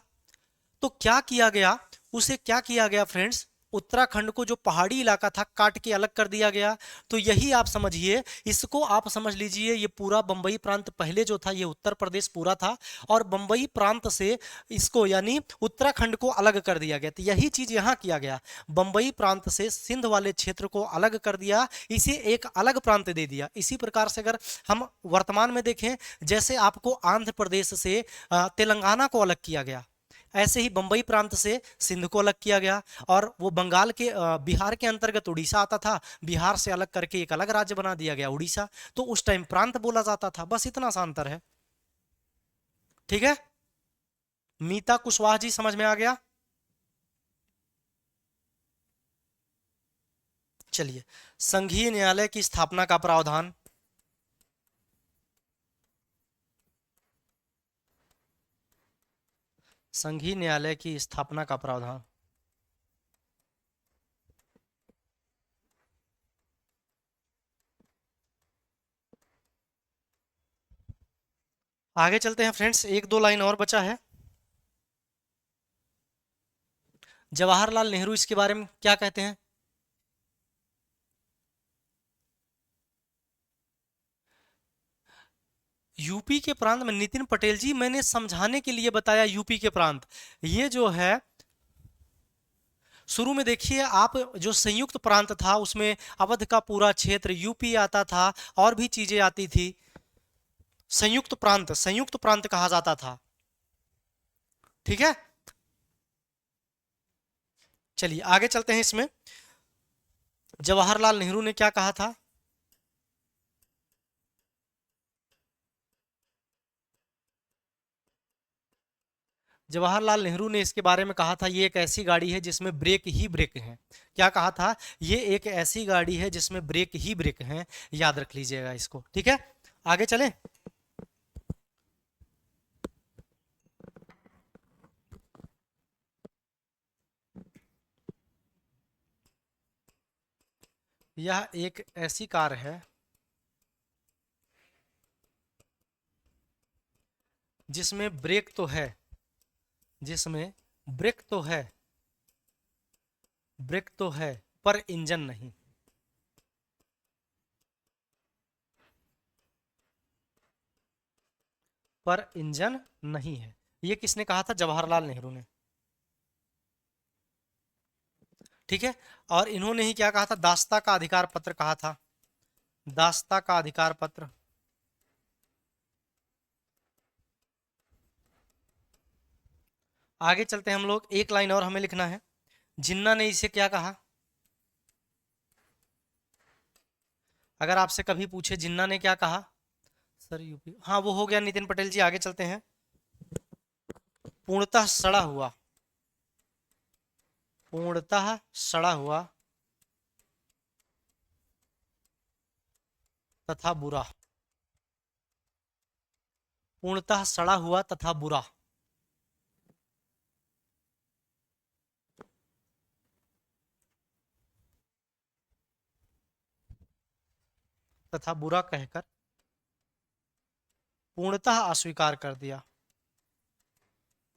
तो क्या किया गया, उसे क्या किया गया फ्रेंड्स, उत्तराखंड को जो पहाड़ी इलाका था काट के अलग कर दिया गया। तो यही आप समझिए, इसको आप समझ लीजिए ये पूरा बंबई प्रांत पहले जो था ये उत्तर प्रदेश पूरा था और बंबई प्रांत से इसको यानी उत्तराखंड को अलग कर दिया गया। तो यही चीज यहाँ किया गया, बंबई प्रांत से सिंध वाले क्षेत्र को अलग कर दिया, इसे एक अलग प्रांत दे दिया। इसी प्रकार से अगर हम वर्तमान में देखें, जैसे आपको आंध्र प्रदेश से तेलंगाना को अलग किया गया, ऐसे ही बंबई प्रांत से सिंध को अलग किया गया और वो बंगाल के बिहार के अंतर्गत उड़ीसा आता था, बिहार से अलग करके एक अलग राज्य बना दिया गया उड़ीसा। तो उस टाइम प्रांत बोला जाता था, बस इतना सा अंतर है। ठीक है, मीता कुशवाहा जी समझ में आ गया। चलिए, संघीय न्यायालय की स्थापना का प्रावधान। संघीय न्यायालय की स्थापना का प्रावधान। आगे चलते हैं फ्रेंड्स, एक दो लाइन और बचा है। जवाहरलाल नेहरू इसके बारे में क्या कहते हैं। यूपी के प्रांत में नितिन पटेल जी, मैंने समझाने के लिए बताया यूपी के प्रांत। ये जो है शुरू में देखिए आप, जो संयुक्त प्रांत था उसमें अवध का पूरा क्षेत्र यूपी आता था और भी चीजें आती थी। संयुक्त प्रांत कहा जाता था। ठीक है, चलिए आगे चलते हैं इसमें। जवाहरलाल नेहरू ने क्या कहा था? जवाहरलाल नेहरू ने इसके बारे में कहा था ये एक ऐसी गाड़ी है जिसमें ब्रेक ही ब्रेक हैं। क्या कहा था? ये एक ऐसी गाड़ी है जिसमें ब्रेक ही ब्रेक हैं। याद रख लीजिएगा इसको, ठीक है। आगे चलें। यह एक ऐसी कार है जिसमें ब्रेक तो है, जिसमें ब्रेक तो है, ब्रेक तो है, पर इंजन नहीं। पर इंजन नहीं है। ये किसने कहा था? जवाहरलाल नेहरू ने, ठीक है। और इन्होंने ही क्या कहा था? दास्ता का अधिकार पत्र कहा था। दास्ता का अधिकार पत्र। आगे चलते हैं हम लोग, एक लाइन और हमें लिखना है। जिन्ना ने इसे क्या कहा? अगर आपसे कभी पूछे जिन्ना ने क्या कहा? सर यूपी, हाँ वो हो गया नितिन पटेल जी। आगे चलते हैं। पूर्णतः सड़ा हुआ, पूर्णतः सड़ा हुआ तथा बुरा, पूर्णतः सड़ा हुआ तथा बुरा। तथा बुरा कहकर पूर्णतः अस्वीकार कर दिया,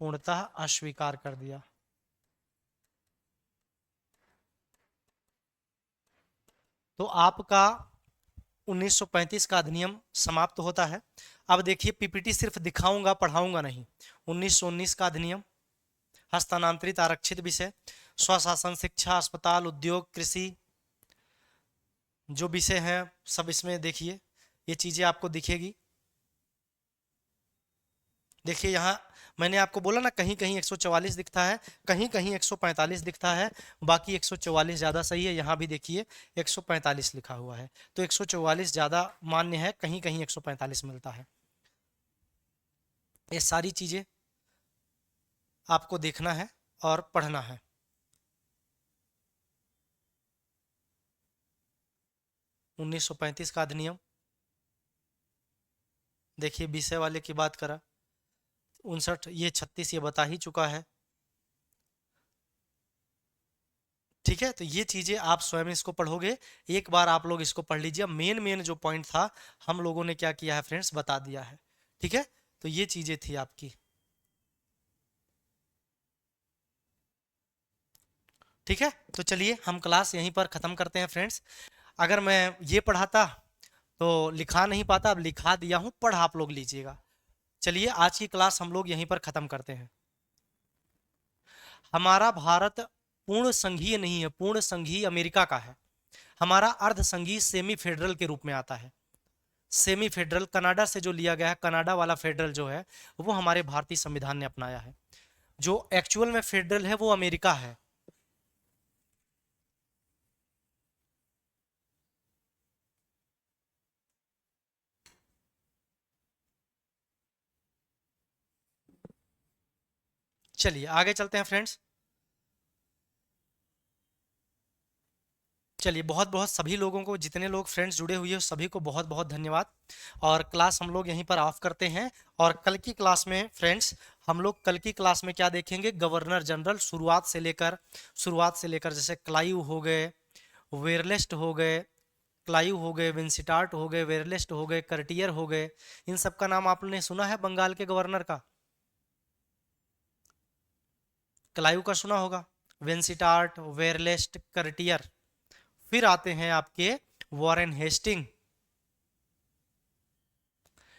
पूर्णतः अस्वीकार कर दिया। तो आपका 1935 का अधिनियम समाप्त होता है। अब देखिए पीपीटी सिर्फ दिखाऊंगा, पढ़ाऊंगा नहीं। 1919 का अधिनियम, हस्तांतरित आरक्षित विषय, स्वशासन, शिक्षा, अस्पताल, उद्योग, कृषि, जो विषय हैं सब इसमें देखिए, ये चीजें आपको दिखेगी। देखिए यहाँ मैंने आपको बोला ना, कहीं कहीं 144 दिखता है, कहीं कहीं 145 दिखता है, बाकी 144 ज़्यादा सही है। यहाँ भी देखिए 145 लिखा हुआ है, तो 144 ज़्यादा मान्य है, कहीं कहीं 145 मिलता है। ये सारी चीज़ें आपको देखना है और पढ़ना है। उन्नीस सौ पैंतीस का अधिनियम देखिए, विषय वाले की बात करा, 59, ये 36 ये बता ही चुका है, ठीक है। तो ये चीजें आप स्वयं इसको पढ़ोगे, एक बार आप लोग इसको पढ़ लीजिए। मेन मेन जो पॉइंट था हम लोगों ने क्या किया है फ्रेंड्स, बता दिया है, ठीक है। तो ये चीजें थी आपकी, ठीक है। तो चलिए हम क्लास यहीं पर ख़त्म करते हैं फ्रेंड्स। अगर मैं ये पढ़ाता तो लिखा नहीं पाता, अब लिखा दिया हूँ, पढ़ आप लोग लीजिएगा। चलिए आज की क्लास हम लोग यहीं पर ख़त्म करते हैं। हमारा भारत पूर्ण संघीय नहीं है, पूर्ण संघीय अमेरिका का है। हमारा अर्ध संघीय सेमी फेडरल के रूप में आता है। सेमी फेडरल कनाडा से जो लिया गया है, कनाडा वाला फेडरल जो है वो हमारे भारतीय संविधान ने अपनाया है। जो एक्चुअल में फेडरल है वो अमेरिका है। चलिए आगे चलते हैं फ्रेंड्स। चलिए बहुत बहुत सभी लोगों को, जितने लोग फ्रेंड्स जुड़े हुए हैं सभी को बहुत बहुत धन्यवाद। और क्लास हम लोग यहीं पर ऑफ करते हैं। और कल की क्लास में फ्रेंड्स, हम लोग कल की क्लास में क्या देखेंगे? गवर्नर जनरल शुरुआत से लेकर जैसे क्लाइव हो गए, वेरलेस्ट हो गए, क्लाइव हो गए, विंसिटार्ट हो गए, वेरलेस्ट हो गए, कर्टियर हो गए। इन सब का नाम आपने सुना है बंगाल के गवर्नर का? क्लाइव का सुना होगा, विंसिटार्ट, वेरलेस्ट, कर्टियर। फिर आते हैं आपके वॉरेन हेस्टिंग।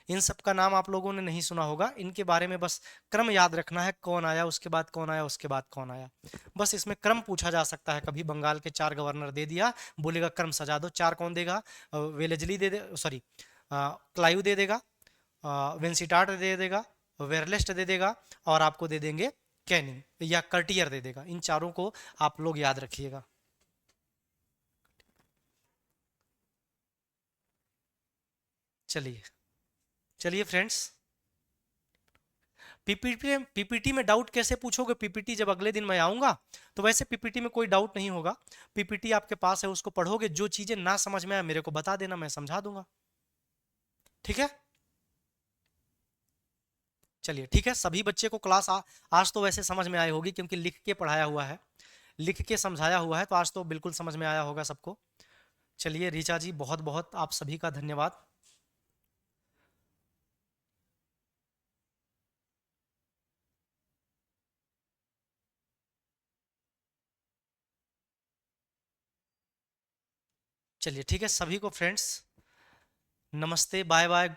इन सब का नाम आप लोगों ने नहीं सुना होगा, इनके बारे में बस क्रम याद रखना है, कौन आया उसके बाद कौन आया उसके बाद कौन आया। बस इसमें क्रम पूछा जा सकता है। कभी बंगाल के 4 गवर्नर दे दिया, बोलेगा क्रम सजा दो। 4 कौन देगा? वेलेजली दे दे, सॉरी क्लाइव दे देगा, विंसिटार्ट दे देगा, वेरलेस्ट दे देगा, और आपको दे देंगे कैनिंग या कर्टियर दे देगा। इन चारों को आप लोग याद रखिएगा। चलिए चलिए फ्रेंड्स, पीपीटी में डाउट कैसे पूछोगे? पीपीटी जब अगले दिन मैं आऊंगा तो वैसे पीपीटी में कोई डाउट नहीं होगा। पीपीटी आपके पास है, उसको पढ़ोगे, जो चीजें ना समझ में आए मेरे को बता देना, मैं समझा दूंगा। ठीक है? चलिए ठीक है, सभी बच्चे को क्लास आज तो वैसे समझ में आई होगी क्योंकि लिख के पढ़ाया हुआ है, लिख के समझाया हुआ है, तो आज तो बिल्कुल समझ में आया होगा सबको। चलिए रीचा जी, बहुत बहुत आप सभी का धन्यवाद। चलिए ठीक है, सभी को फ्रेंड्स नमस्ते, बाय बाय।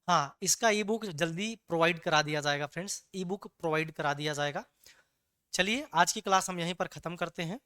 हाँ, इसका ई बुक जल्दी प्रोवाइड करा दिया जाएगा फ्रेंड्स, ई बुक प्रोवाइड करा दिया जाएगा। चलिए आज की क्लास हम यहीं पर ख़त्म करते हैं।